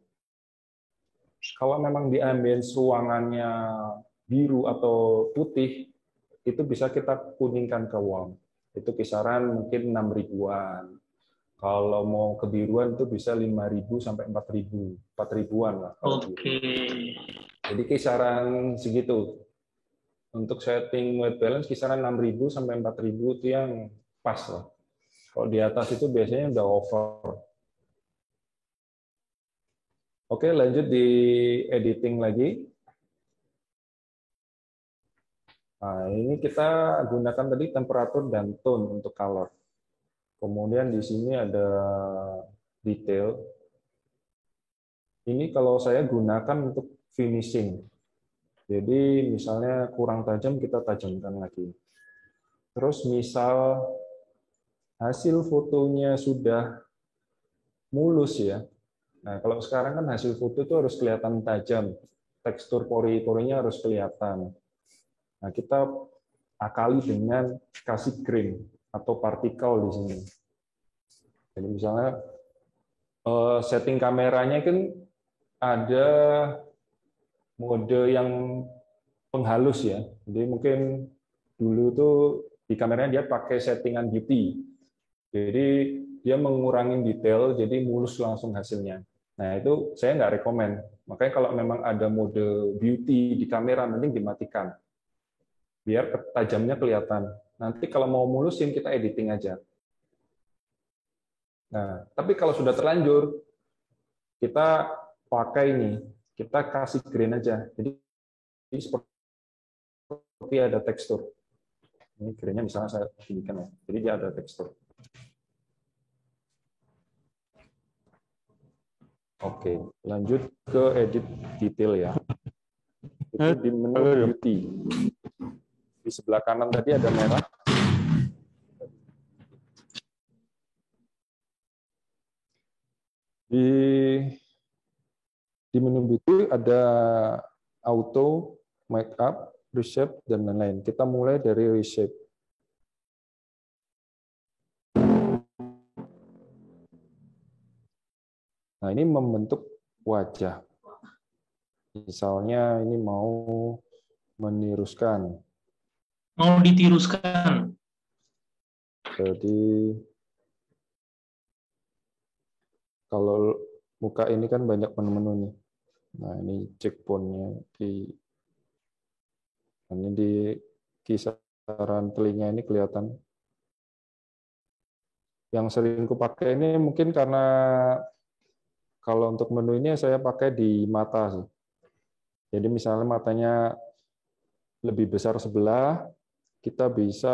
Kalau memang di ambience ruangannya biru atau putih, itu bisa kita kuningkan ke warm. Itu kisaran mungkin 6 ribuan. Kalau mau kebiruan itu bisa 5.000 sampai 4.000, 4 ribuan lah kalau biru.
Oke.
Jadi kisaran segitu. Untuk setting white balance kisaran 6.000 sampai 4.000 itu yang pas lah. Kalau di atas itu biasanya udah over. Oke, lanjut di editing lagi. Nah, ini kita gunakan tadi temperatur dan tone untuk color. Kemudian di sini ada detail. Ini kalau saya gunakan untuk finishing. Jadi misalnya kurang tajam, kita tajamkan lagi. Terus misal hasil fotonya sudah mulus ya. Nah, kalau sekarang kan hasil foto itu harus kelihatan tajam. Tekstur pori-porinya harus kelihatan. Nah, kita akali dengan kasih grain atau partikel di sini. Jadi misalnya setting kameranya kan ada mode yang penghalus ya. Jadi mungkin dulu tuh di kameranya dia pakai settingan beauty. Jadi dia mengurangi detail, jadi mulus langsung hasilnya. Nah itu saya nggak rekomen. Makanya kalau memang ada mode beauty di kamera, mending dimatikan. Biar tajamnya kelihatan. Nanti kalau mau mulusin, kita editing aja. Nah, tapi kalau sudah terlanjur, kita pakai ini, kita kasih grain aja. Jadi seperti ada tekstur. Ini grainnya misalnya saya tinggikan ya. Jadi dia ada tekstur. Oke, lanjut ke edit detail ya. Itu di menu beauty. Di sebelah kanan tadi ada merah. Di menu beauty ada auto, make up, reshape, dan lain-lain. Kita mulai dari reshape. Nah, ini membentuk wajah. Misalnya ini mau meniruskan.
Mau ditiruskan.
Jadi kalau muka ini kan banyak menu-menu nih. Nah, ini checkpoint-nya ini di kisaran telinga ini kelihatan. Yang sering kupakai ini mungkin karena kalau untuk menu ini saya pakai di mata sih. Jadi misalnya matanya lebih besar sebelah, kita bisa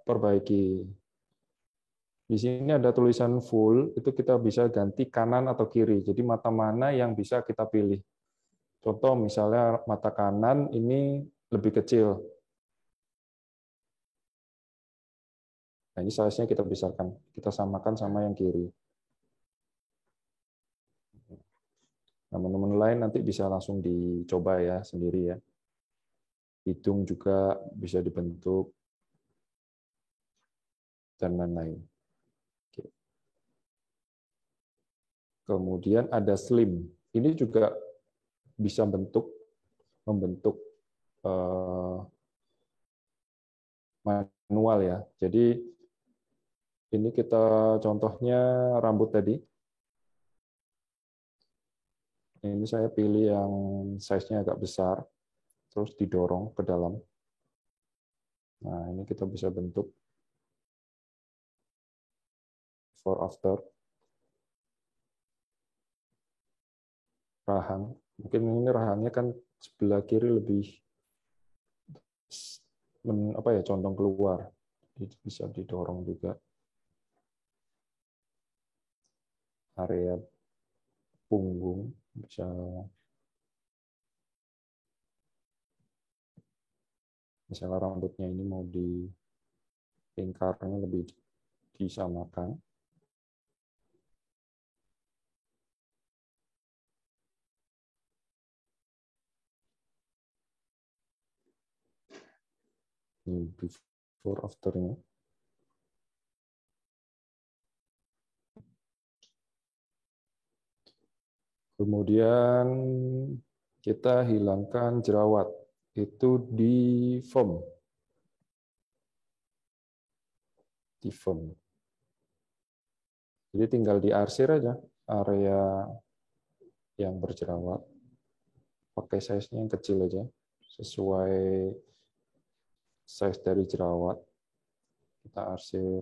perbaiki. Di sini ada tulisan full, itu kita bisa ganti kanan atau kiri. Jadi mata mana yang bisa kita pilih. Contoh misalnya mata kanan ini lebih kecil. Nah, ini size-nya kita besarkan. Kita samakan sama yang kiri. Nah, menu-menu lain nanti bisa langsung dicoba ya sendiri ya. Hidung juga bisa dibentuk dan lain-lain. Kemudian ada slim. Ini juga bisa membentuk manual ya. Jadi ini kita contohnya rambut tadi. Ini saya pilih yang size-nya agak besar, terus didorong ke dalam. Nah, ini kita bisa bentuk before after. Rahang. Mungkin ini rahangnya kan sebelah kiri lebih condong keluar. Jadi bisa didorong juga. Area punggung bisa misalnya rambutnya ini mau di lingkarnya lebih disamakan. Ini before afternya. Kemudian kita hilangkan jerawat. Itu di foam. Di foam. Jadi tinggal diarsir aja area yang berjerawat. Pakai size-nya yang kecil aja. Sesuai size dari jerawat. Kita arsir.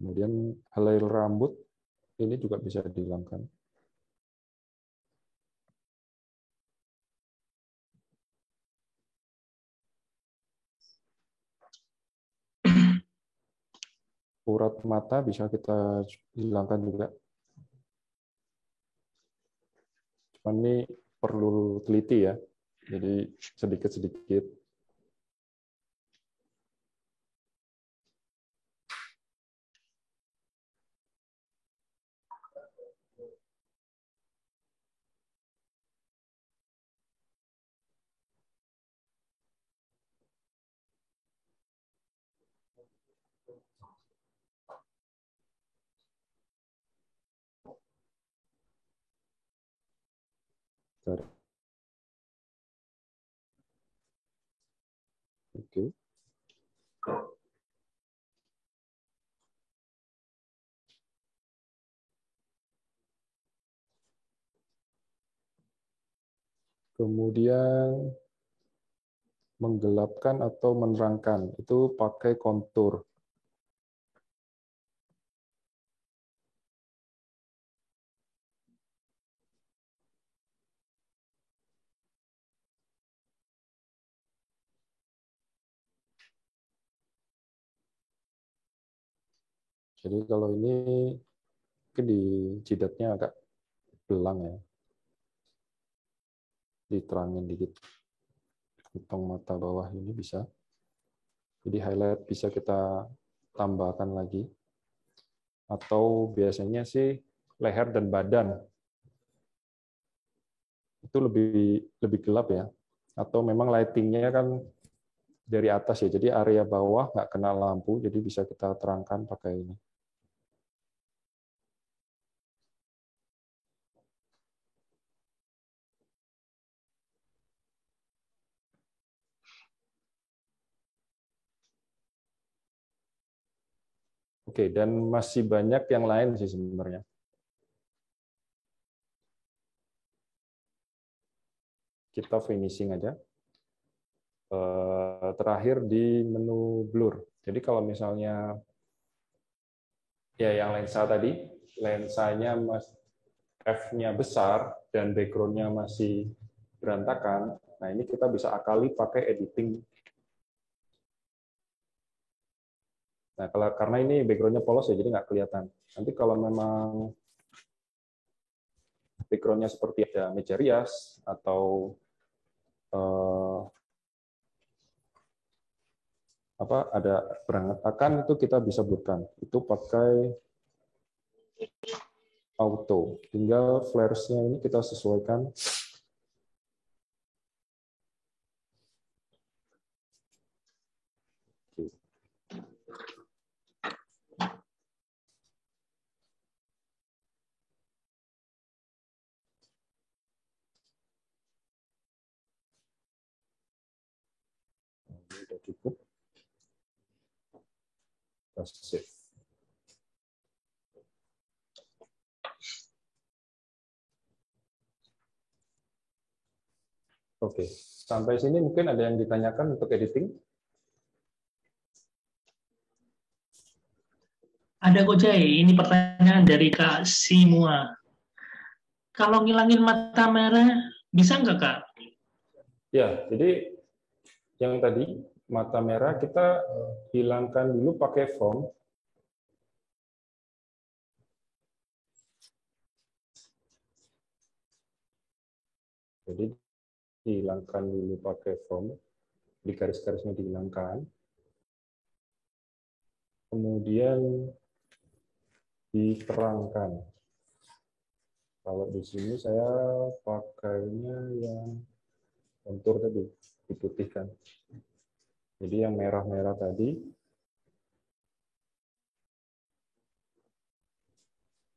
Kemudian helai rambut ini juga bisa dihilangkan. Urat mata bisa kita hilangkan juga. Cuman ini perlu teliti ya. Jadi sedikit-sedikit. Oke. Kemudian menggelapkan atau menerangkan itu pakai kontur. Jadi kalau ini mungkin di jidatnya agak belang ya. Diterangin dikit. Hitung mata bawah ini bisa. Jadi highlight bisa kita tambahkan lagi. Atau biasanya sih leher dan badan. Itu lebih gelap ya. Atau memang lighting-nya kan dari atas ya. Jadi area bawah nggak kena lampu, jadi bisa kita terangkan pakai ini. Oke, dan masih banyak yang lain sih sebenarnya. Kita finishing aja. Terakhir di menu blur. Jadi kalau misalnya ya yang lensa tadi, lensanya f-nya besar dan background-nya masih berantakan, nah ini kita bisa akali pakai editing. Nah, karena ini background-nya polos ya, jadi nggak kelihatan. Nanti kalau memang background-nya seperti ada meja rias atau ada berantakan, itu kita bisa blurkan. Itu pakai auto. Tinggal flares-nya ini kita sesuaikan. Sudah cukup. Kita save. Oke, sampai sini mungkin ada yang ditanyakan untuk editing?
Ada kok Jai, ini pertanyaan dari Kak Simua. Kalau ngilangin mata merah, bisa nggak Kak?
Ya, jadi yang tadi, mata merah kita hilangkan dulu pakai foam. Jadi dihilangkan dulu pakai foam. Jadi garis-garisnya dihilangkan. Kemudian diterangkan. Kalau di sini saya pakainya yang kontur tadi, diputihkan. Jadi yang merah-merah tadi,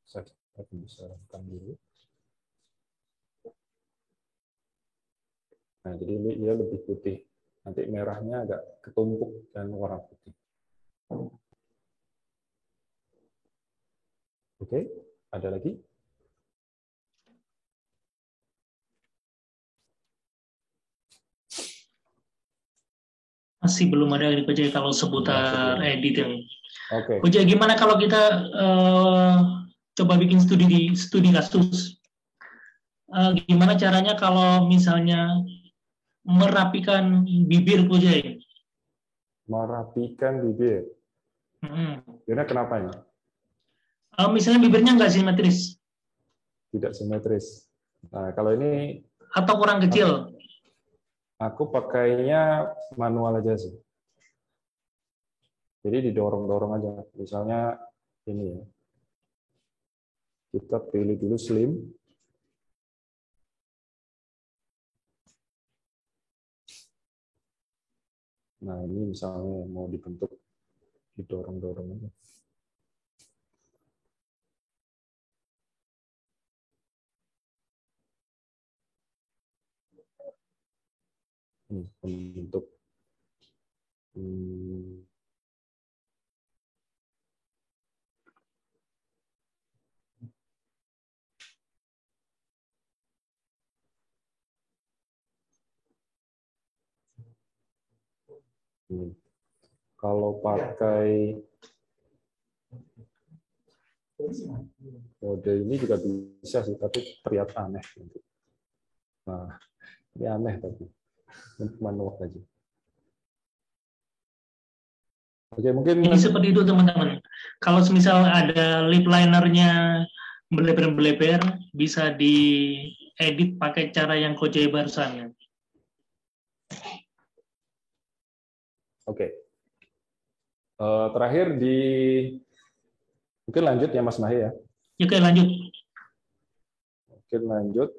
saya bisa rekam dulu. Nah, jadi ini dia lebih putih. Nanti merahnya agak ketumpuk dan warna putih. Oke, ada lagi?
Masih belum ada Ko Jaya kalau seputar editing.
Oke.
Ko Jaya, gimana kalau kita coba bikin studi kasus? Gimana caranya kalau misalnya merapikan bibir Ko Jaya?
Merapikan bibir. Kira kenapa ini?
Misalnya bibirnya nggak simetris.
Tidak simetris. Nah, kalau ini
atau kurang kecil.
Aku pakainya manual aja sih. Jadi didorong-dorong aja. Misalnya ini ya. Kita pilih dulu slim. Nah, ini misalnya mau dibentuk, didorong-dorong aja. Ini bentuk ini. Kalau pakai mode ini juga bisa sih, tapi terlihat aneh. Nah, ini aneh tapi manual aja. Oke, mungkin
jadi seperti itu teman-teman. Kalau misal ada lip linernya beleber-beleber, bisa diedit pakai cara yang Ko Jaya barusan.
Oke. Terakhir mungkin lanjut ya Mas Mahe ya.
Oke, lanjut.
Mungkin lanjut.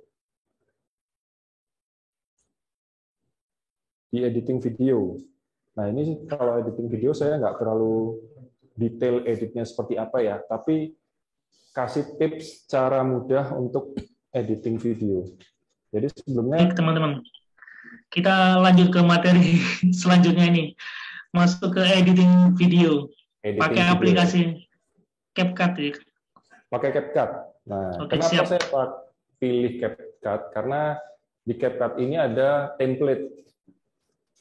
Di editing video. Nah, ini kalau editing video saya nggak terlalu detail editnya seperti apa ya, tapi kasih tips cara mudah untuk editing video. Jadi sebelumnya...
Baik, teman-teman. Kita lanjut ke materi selanjutnya ini. Masuk ke editing video. Pakai aplikasi CapCut ya.
Pakai CapCut. Nah,
oke,
kenapa
siap.
saya pilih CapCut? Karena di CapCut ini ada template.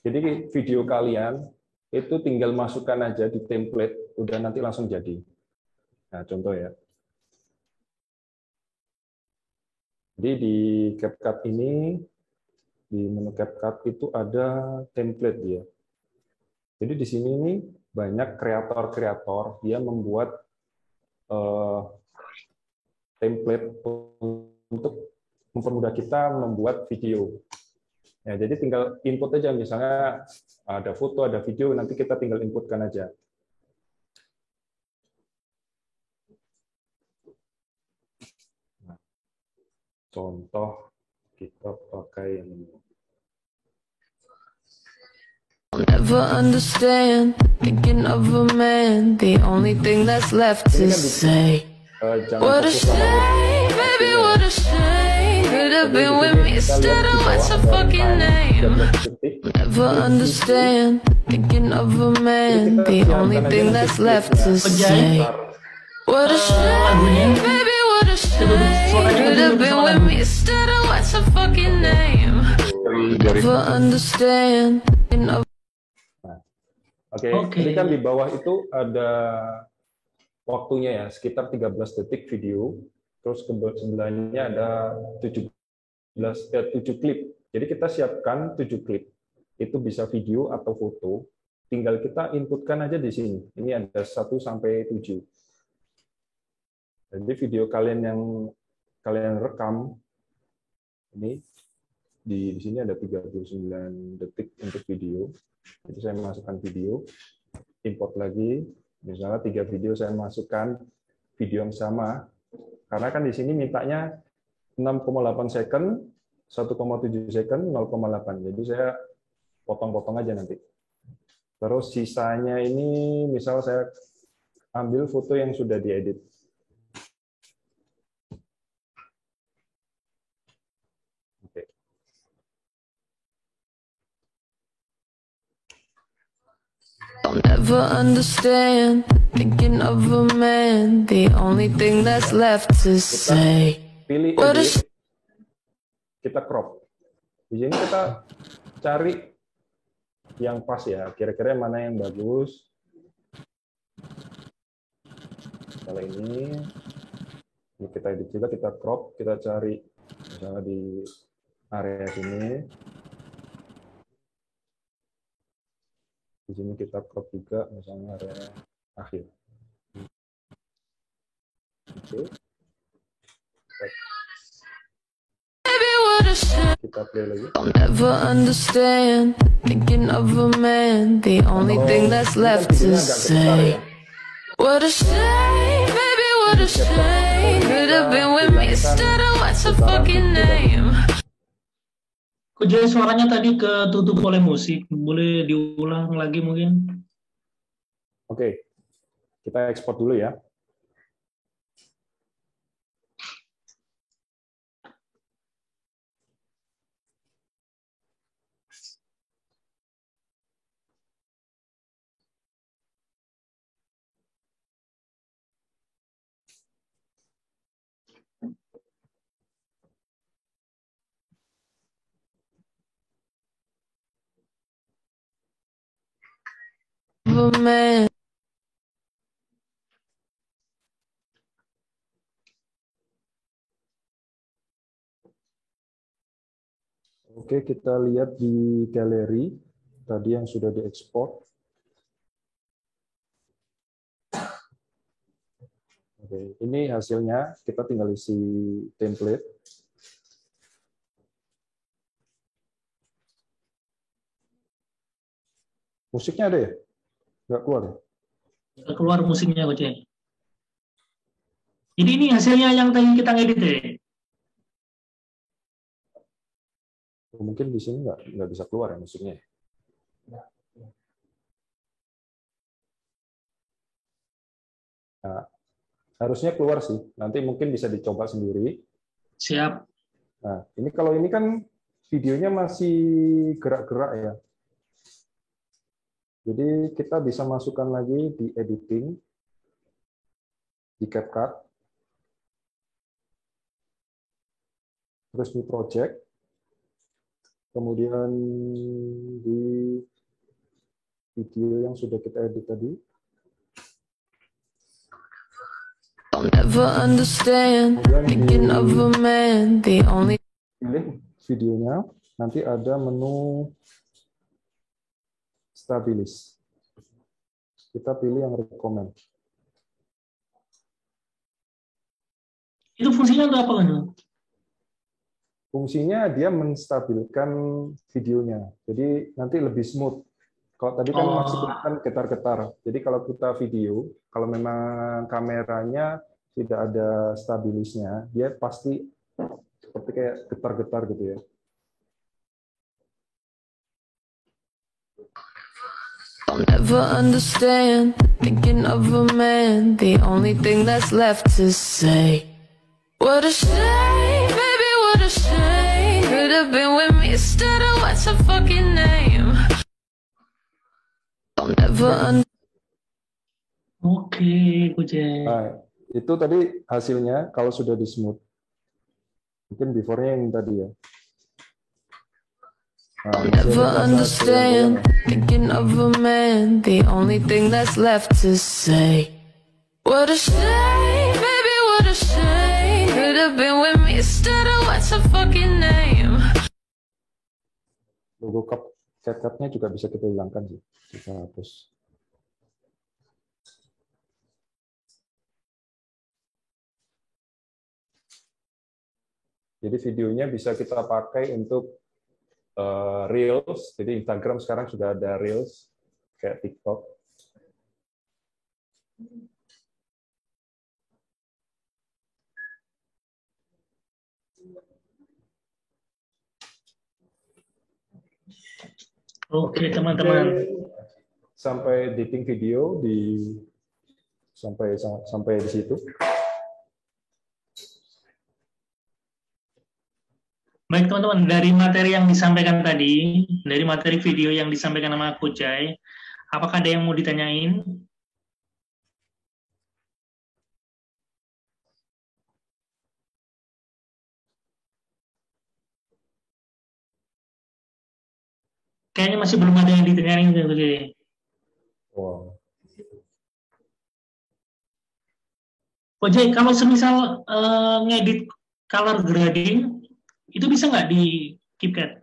Jadi video kalian itu tinggal masukkan aja di template, udah nanti langsung jadi. Nah, contoh ya. Jadi di CapCut ini, di menu CapCut itu ada template dia. Jadi di sini nih banyak kreator-kreator dia membuat template untuk mempermudah kita membuat video. Ya, jadi tinggal input aja, misalnya ada foto, ada video, nanti kita tinggal inputkan aja. Nah, contoh kita pakai yang ini.
Never understand thinking of a man. The only thing that's left to say. What a shame, baby, what a shame. Could have been with me instead of what's her fucking name. Never understand thinking of a man. The only thing that's left to say. What a shame, baby, what a shame. Could have been with me instead of what's her fucking name. Never understand thinking of.
Oke, jadi kan di bawah itu ada waktunya ya, sekitar 13 detik video, terus sebelahnya ada 7 klip. Jadi kita siapkan 7 klip. Itu bisa video atau foto, tinggal kita inputkan aja di sini. Ini ada 1 sampai 7. Jadi video kalian yang kalian rekam ini di sini ada 39 detik untuk video. Jadi saya masukkan video, import lagi, misalnya 3 video saya masukkan video yang sama, karena kan di sini mintanya 6,8 second, 1,7 second, 0,8. Jadi saya potong-potong aja nanti. Terus sisanya ini misal saya ambil foto yang sudah diedit. Oke.
I'll never understand thinking of a man. The only thing that's left to say.
Pilih
What
edit,
is
kita crop. Di sini kita cari yang pas ya, kira-kira mana yang bagus. Kalau ini kita edit juga, kita crop, kita cari misalnya di area sini. Di sini kita crop juga misalnya area akhir. Oke. Kita play lagi.
I'll never understand thinking of a man. The only thing that's left to say. What a shame, baby, what a shame. Could have been with me instead of what's her fucking name.
Kok jadi suaranya tadi ketutup oleh musik? Boleh diulang lagi mungkin?
Oke, kita ekspor dulu ya.
Of a man.
Oke, kita lihat di galeri tadi yang sudah diekspor. Oke, ini hasilnya. Kita tinggal isi template. Musiknya ada ya? Nggak keluar ya?
Nggak keluar musiknya, Coach. Jadi ini hasilnya yang tadi kita ngedit ya?
Mungkin di sini nggak bisa keluar ya musiknya. Nah, harusnya keluar sih. Nanti mungkin bisa dicoba sendiri.
Siap.
Nah, ini kalau ini kan videonya masih gerak-gerak ya. Jadi kita bisa masukkan lagi di editing, di CapCut, terus di project, kemudian di video yang sudah kita edit tadi.
I'll never understand thinking of a man. The only
Pilih videonya, nanti ada menu stabilis. Kita pilih yang recommend.
Itu fungsinya untuk apa kan?
Fungsinya dia menstabilkan videonya. Jadi nanti lebih smooth. Kalau tadi kan masih kelihatan getar-getar. Jadi kalau kita video, kalau memang kameranya tidak ada stabilisnya, dia pasti seperti kayak getar-getar gitu ya.
I'll never understand thinking of a man. The only thing that's left to say. What a shame, baby, what a shame. Could have been with me instead of what's her fucking name. I'll never
Oke, Coach.
Nah, itu tadi hasilnya kalau sudah di smooth. Mungkin before-nya yang tadi ya. Nah,
never understand thinking of a man. The only thing that's left to say. What a shame, baby, what a shame. Could have been with me instead of what's her fucking name.
Logo CapCut-nya juga bisa kita hilangkan sih. Kita hapus. Jadi videonya bisa kita pakai untuk Reels. Jadi Instagram sekarang sudah ada Reels kayak TikTok.
Oke, teman-teman.
Sampai editing video sampai di situ.
Baik teman-teman, dari materi yang disampaikan tadi, dari materi video yang disampaikan sama Coach Jai, apakah ada yang mau ditanyain? Kayaknya masih belum ada yang ditanyain.
Wow.
Coach Jai, kalau semisal ngedit color grading, itu bisa nggak di KitKat?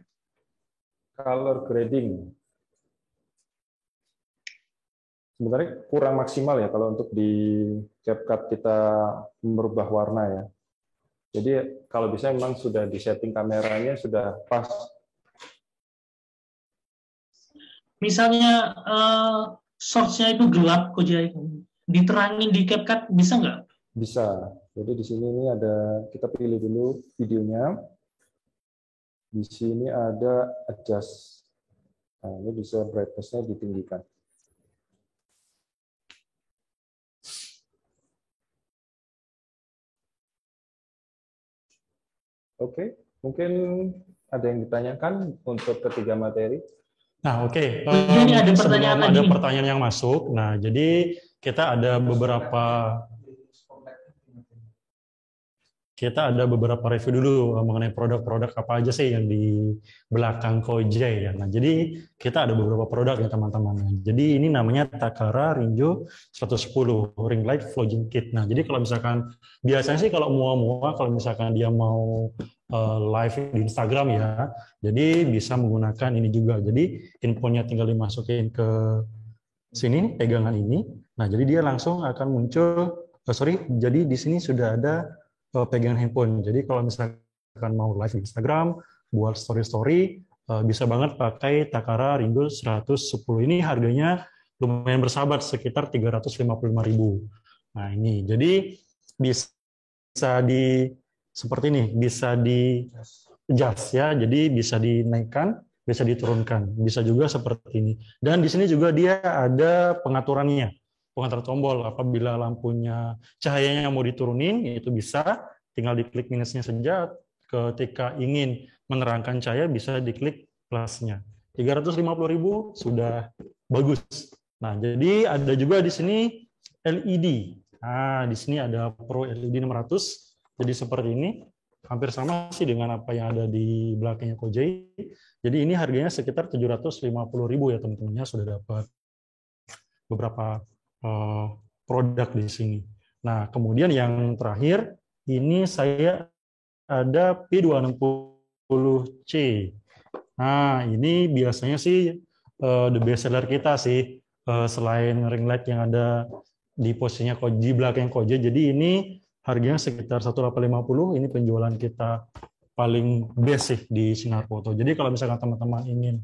Color grading sebenarnya kurang maksimal ya kalau untuk di CapCut kita merubah warna ya. Jadi kalau bisa memang sudah di setting kameranya sudah pas.
Misalnya source-nya itu gelap, Coach Jai, diterangin di CapCut bisa nggak?
Bisa. Jadi di sini ini ada, kita pilih dulu videonya. Di sini ada adjust. Nah, ini bisa brightness-nya ditinggikan. Oke, mungkin ada yang ditanyakan untuk ketiga materi.
Nah, oke.
Ini ada pertanyaan
sebelum
lagi.
ada pertanyaan yang masuk, nah jadi kita ada beberapa review dulu mengenai produk-produk apa aja sih yang di belakang Coach Jai ya. Nah, jadi kita ada beberapa produk ya teman-teman. Jadi ini namanya Takara Rinjo 110 Ring Light Vlogging Kit. Nah, jadi kalau misalkan biasanya sih kalau kalau misalkan dia mau live di Instagram ya, jadi bisa menggunakan ini juga. Jadi infonya tinggal dimasukin ke sini pegangan ini. Nah, jadi dia langsung akan muncul. Jadi di sini sudah ada pegangan handphone. Jadi kalau misalkan mau live di Instagram, buat story-story, bisa banget pakai Takara Ringo 110. Ini harganya lumayan bersahabat, sekitar 355.000. Nah ini, jadi bisa seperti ini, bisa di adjust ya, jadi bisa dinaikkan, bisa diturunkan, bisa juga seperti ini. Dan di sini juga dia ada pengaturannya. Pengatur tombol, apabila lampunya cahayanya mau diturunin, itu bisa, tinggal diklik minusnya saja. Ketika ingin menerangkan cahaya, bisa diklik plusnya. 350.000 sudah bagus. Nah, jadi ada juga di sini LED. Nah, di sini ada Pro LED 600. Jadi seperti ini, hampir sama sih dengan apa yang ada di belakangnya Coach Jai. Jadi ini harganya sekitar 750.000 ya teman-temannya, sudah dapat beberapa produk di sini. Nah, kemudian yang terakhir, ini saya ada P260C. Nah, ini biasanya sih the best seller kita sih, selain ring light yang ada di posisinya di belakang Coach Jai. Jadi ini harganya sekitar 1.850. Ini penjualan kita paling best sih di Sinar Foto. Jadi kalau misalkan teman-teman ingin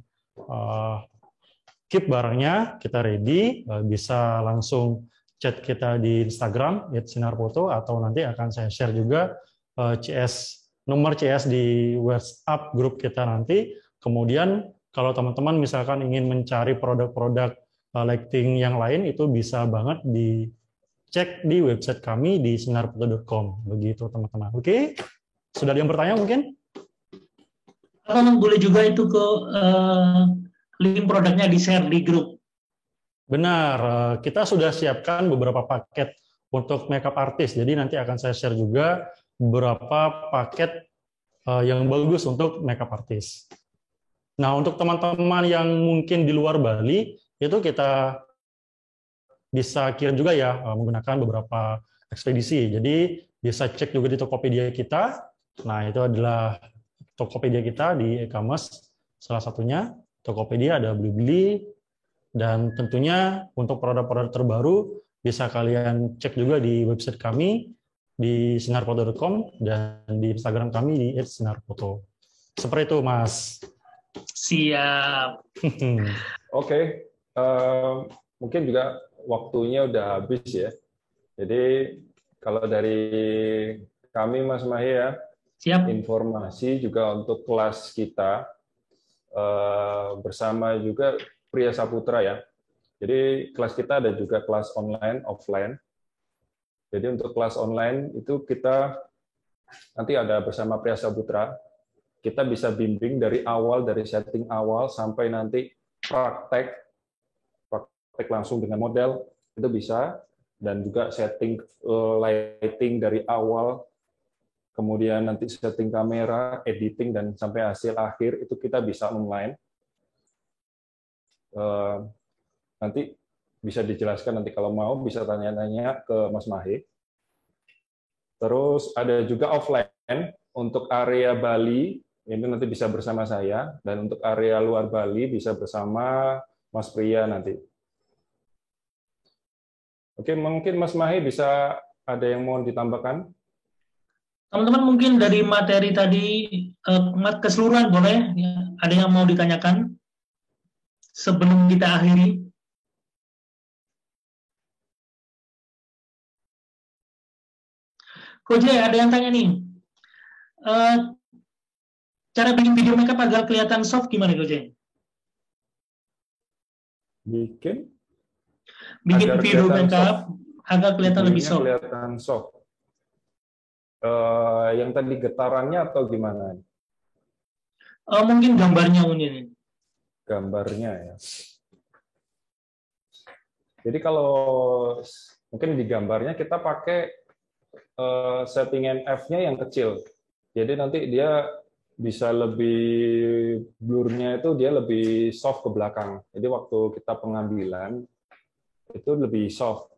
keep barangnya, kita ready, bisa langsung chat kita di Instagram @sinarfoto, atau nanti akan saya share juga nomor CS di WhatsApp grup kita nanti. Kemudian kalau teman-teman misalkan ingin mencari produk-produk lighting yang lain, itu bisa banget dicek di website kami di sinarfoto.com. Begitu teman-teman. Oke? Sudah ada yang bertanya mungkin?
Atau boleh juga itu ke link produknya di-share di grup.
Benar, kita sudah siapkan beberapa paket untuk makeup artist. Jadi nanti akan saya share juga beberapa paket yang bagus untuk makeup artist. Nah, untuk teman-teman yang mungkin di luar Bali, itu kita bisa kirim juga ya menggunakan beberapa ekspedisi. Jadi bisa cek juga di Tokopedia kita. Nah, itu adalah Tokopedia kita di e-commerce salah satunya. Tokopedia, ada Blibli, dan tentunya untuk produk-produk terbaru bisa kalian cek juga di website kami di sinarfoto.com dan di Instagram kami di @sinarfoto. Seperti itu, Mas.
Siap.
Oke, mungkin juga waktunya udah habis ya. Jadi kalau dari kami Mas Mahi ya,
Siap.
informasi juga untuk kelas kita bersama juga Pria Saputra ya. Jadi kelas kita ada juga kelas online, offline. Jadi untuk kelas online itu kita nanti ada bersama Pria Saputra. Kita bisa bimbing dari awal, dari setting awal sampai nanti praktek langsung dengan model, itu bisa. Dan juga setting lighting dari awal, kemudian nanti setting kamera, editing, dan sampai hasil akhir, itu kita bisa online. Nanti bisa dijelaskan, nanti kalau mau bisa tanya-tanya ke Mas Mahi. Terus ada juga offline, untuk area Bali, ini nanti bisa bersama saya, dan untuk area luar Bali bisa bersama Mas Pria nanti. Oke, mungkin Mas Mahi bisa ada yang mau ditambahkan?
Teman-teman mungkin dari materi tadi keseluruhan boleh? Ya, ada yang mau ditanyakan sebelum kita akhiri? Koje, ada yang tanya nih. Cara bikin video makeup agar kelihatan soft gimana, Koje?
Bikin
video makeup agar kelihatan lebih soft.
Kelihatan soft. Yang tadi getarannya atau gimana?
Mungkin gambarnya mungkin.
Gambarnya ya. Jadi kalau mungkin di gambarnya kita pakai settingan F-nya yang kecil. Jadi nanti dia bisa lebih blurnya itu dia lebih soft ke belakang. Jadi waktu kita pengambilan itu lebih soft.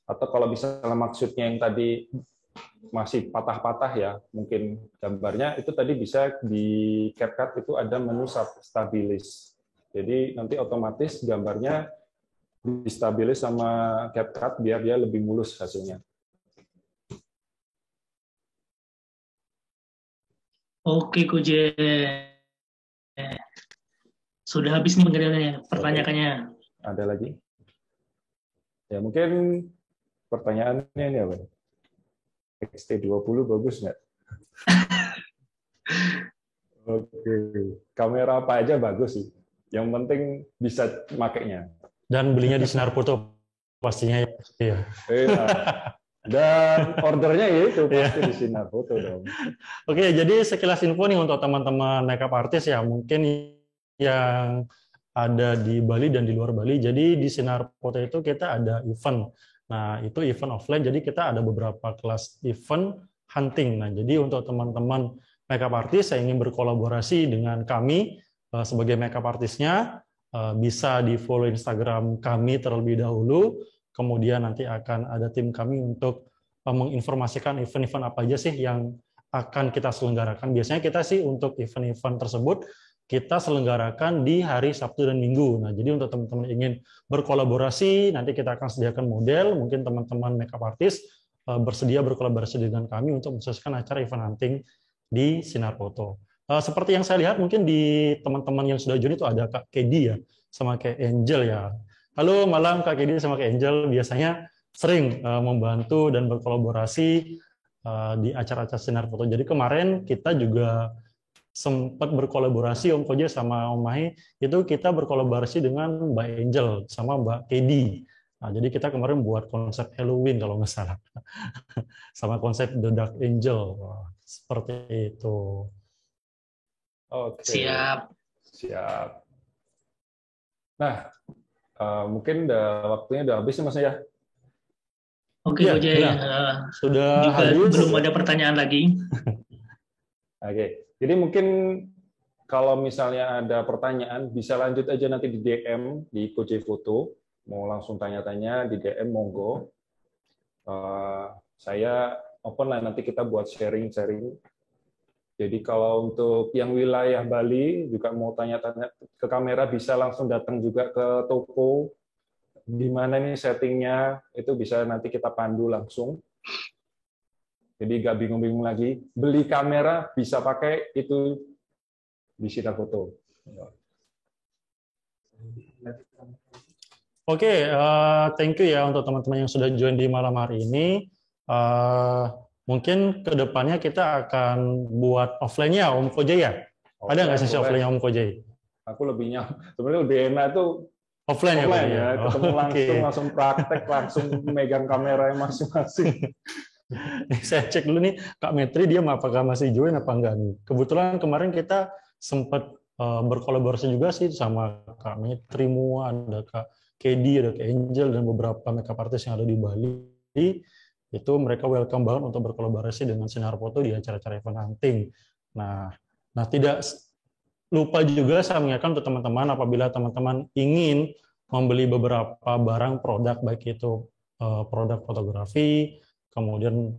Atau kalau misalnya maksudnya yang tadi masih patah-patah ya, mungkin gambarnya itu tadi bisa di CapCut itu ada menu stabilis. Jadi nanti otomatis gambarnya distabilis sama CapCut biar dia lebih mulus hasilnya.
Oke, Koje. Sudah habis nih pertanyaannya.
Ada lagi? Ya mungkin pertanyaannya ini apa? XT20 bagus nggak? Oke, kamera apa aja bagus sih. Yang penting bisa makainya.
Dan belinya di Sinar Foto pastinya ya.
Iya. Dan ordernya ya itu pasti di Sinar Foto dong.
Oke, jadi sekilas info nih untuk teman-teman makeup artist ya, mungkin yang ada di Bali dan di luar Bali. Jadi di Sinar Foto itu kita ada event. Nah, itu event offline, jadi kita ada beberapa kelas event hunting. Nah, jadi untuk teman-teman makeup artist yang ingin berkolaborasi dengan kami sebagai makeup artisnya, bisa di-follow Instagram kami terlebih dahulu, kemudian nanti akan ada tim kami untuk menginformasikan event-event apa aja sih yang akan kita selenggarakan. Biasanya kita sih untuk event-event tersebut, kita selenggarakan di hari Sabtu dan Minggu. Nah, jadi untuk teman-teman ingin berkolaborasi, nanti kita akan sediakan model, mungkin teman-teman makeup artist bersedia berkolaborasi dengan kami untuk mensukseskan acara event hunting di Sinar Foto. Seperti yang saya lihat, mungkin di teman-teman yang sudah join itu ada Kak Kedi ya, sama Kak Angel ya. Halo, malam Kak Kedi sama Kak Angel, biasanya sering membantu dan berkolaborasi di acara-acara Sinar Foto. Jadi kemarin kita juga sempat berkolaborasi Om Koje sama Om Mahi, itu kita berkolaborasi dengan Mbak Angel sama Mbak Kedi. Nah, jadi kita kemarin buat konsep Halloween kalau nggak salah, sama konsep The Dark Angel. Seperti itu.
Oke.
Siap.
Nah, mungkin waktunya udah habis Mas ya.
Oke,
ya,
Koje.
Sudah
juga
habis.
Belum ada pertanyaan lagi.
Oke. Jadi mungkin kalau misalnya ada pertanyaan, bisa lanjut aja nanti di DM di Koje Foto. Mau langsung tanya-tanya di DM, monggo. Saya open lah, nanti kita buat sharing-sharing. Jadi kalau untuk yang wilayah Bali, juga mau tanya-tanya ke kamera, bisa langsung datang juga ke toko. Di mana nih settingnya, itu bisa nanti kita pandu langsung. Jadi nggak bingung-bingung lagi. Beli kamera bisa pakai itu di Sinar Foto.
Oke, thank you ya untuk teman-teman yang sudah join di malam hari ini. Mungkin kedepannya kita akan buat offline-nya, Om Kojai ya? Ada nggak sesi offline-nya Om Kojai?
Aku sebenarnya lebih enak itu
offline ya,
ketemu langsung praktek, langsung megang kamera masing-masing.
Saya cek dulu nih, Kak Metri dia apakah masih join apa enggak nih. Kebetulan kemarin kita sempat berkolaborasi juga sih sama Kak Metri, ada Kak Kedi, ada Kak Angel, dan beberapa makeup artist yang ada di Bali. Itu mereka welcome banget untuk berkolaborasi dengan Sinar Foto di acara-acara event hunting. Nah, tidak lupa juga saya mengingatkan untuk teman-teman apabila teman-teman ingin membeli beberapa barang produk, baik itu produk fotografi, kemudian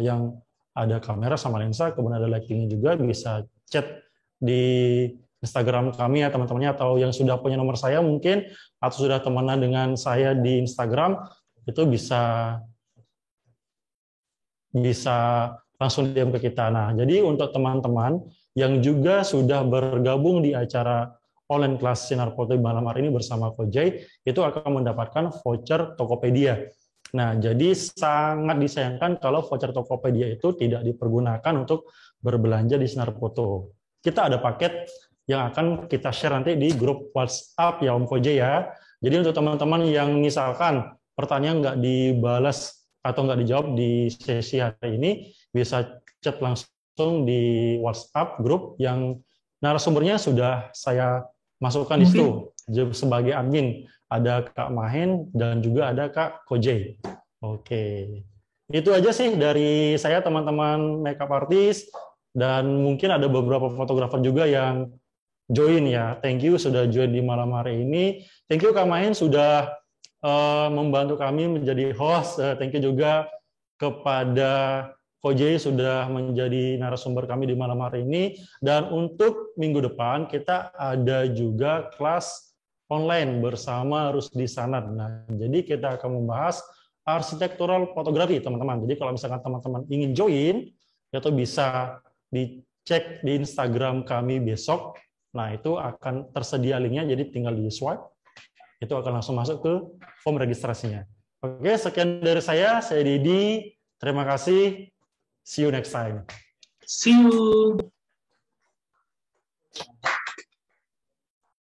yang ada kamera sama lensa, kemudian ada lighting juga, bisa chat di Instagram kami ya teman-temannya, atau yang sudah punya nomor saya mungkin, atau sudah temenan dengan saya di Instagram, itu bisa langsung DM ke kita. Nah, jadi untuk teman-teman yang juga sudah bergabung di acara online kelas Sinar Foto malam hari ini bersama Kojai, itu akan mendapatkan voucher Tokopedia. Nah, jadi sangat disayangkan kalau voucher Tokopedia itu tidak dipergunakan untuk berbelanja di Sinar Foto. Kita ada paket yang akan kita share nanti di grup WhatsApp ya Om Kojai ya. Jadi untuk teman-teman yang misalkan pertanyaan nggak dibalas atau nggak dijawab di sesi hari ini, bisa chat langsung di WhatsApp grup yang narasumbernya sudah saya masukkan di situ sebagai admin. Ada Kak Mahen dan juga ada Kak Kojai. Oke, itu aja sih dari saya teman-teman makeup artist, dan mungkin ada beberapa fotografer juga yang join ya. Thank you sudah join di malam hari ini. Thank you Kak Mahen sudah membantu kami menjadi host. Thank you juga kepada Kojai sudah menjadi narasumber kami di malam hari ini. Dan untuk minggu depan kita ada juga kelas online bersama Rusdi Sanad. Nah, jadi kita akan membahas arsitektural fotografi, teman-teman. Jadi kalau misalkan teman-teman ingin join, itu bisa dicek di Instagram kami besok. Nah, itu akan tersedia linknya, jadi tinggal di swipe. Itu akan langsung masuk ke form registrasinya. Oke, sekian dari saya Didi. Terima kasih. See you next time.
See you.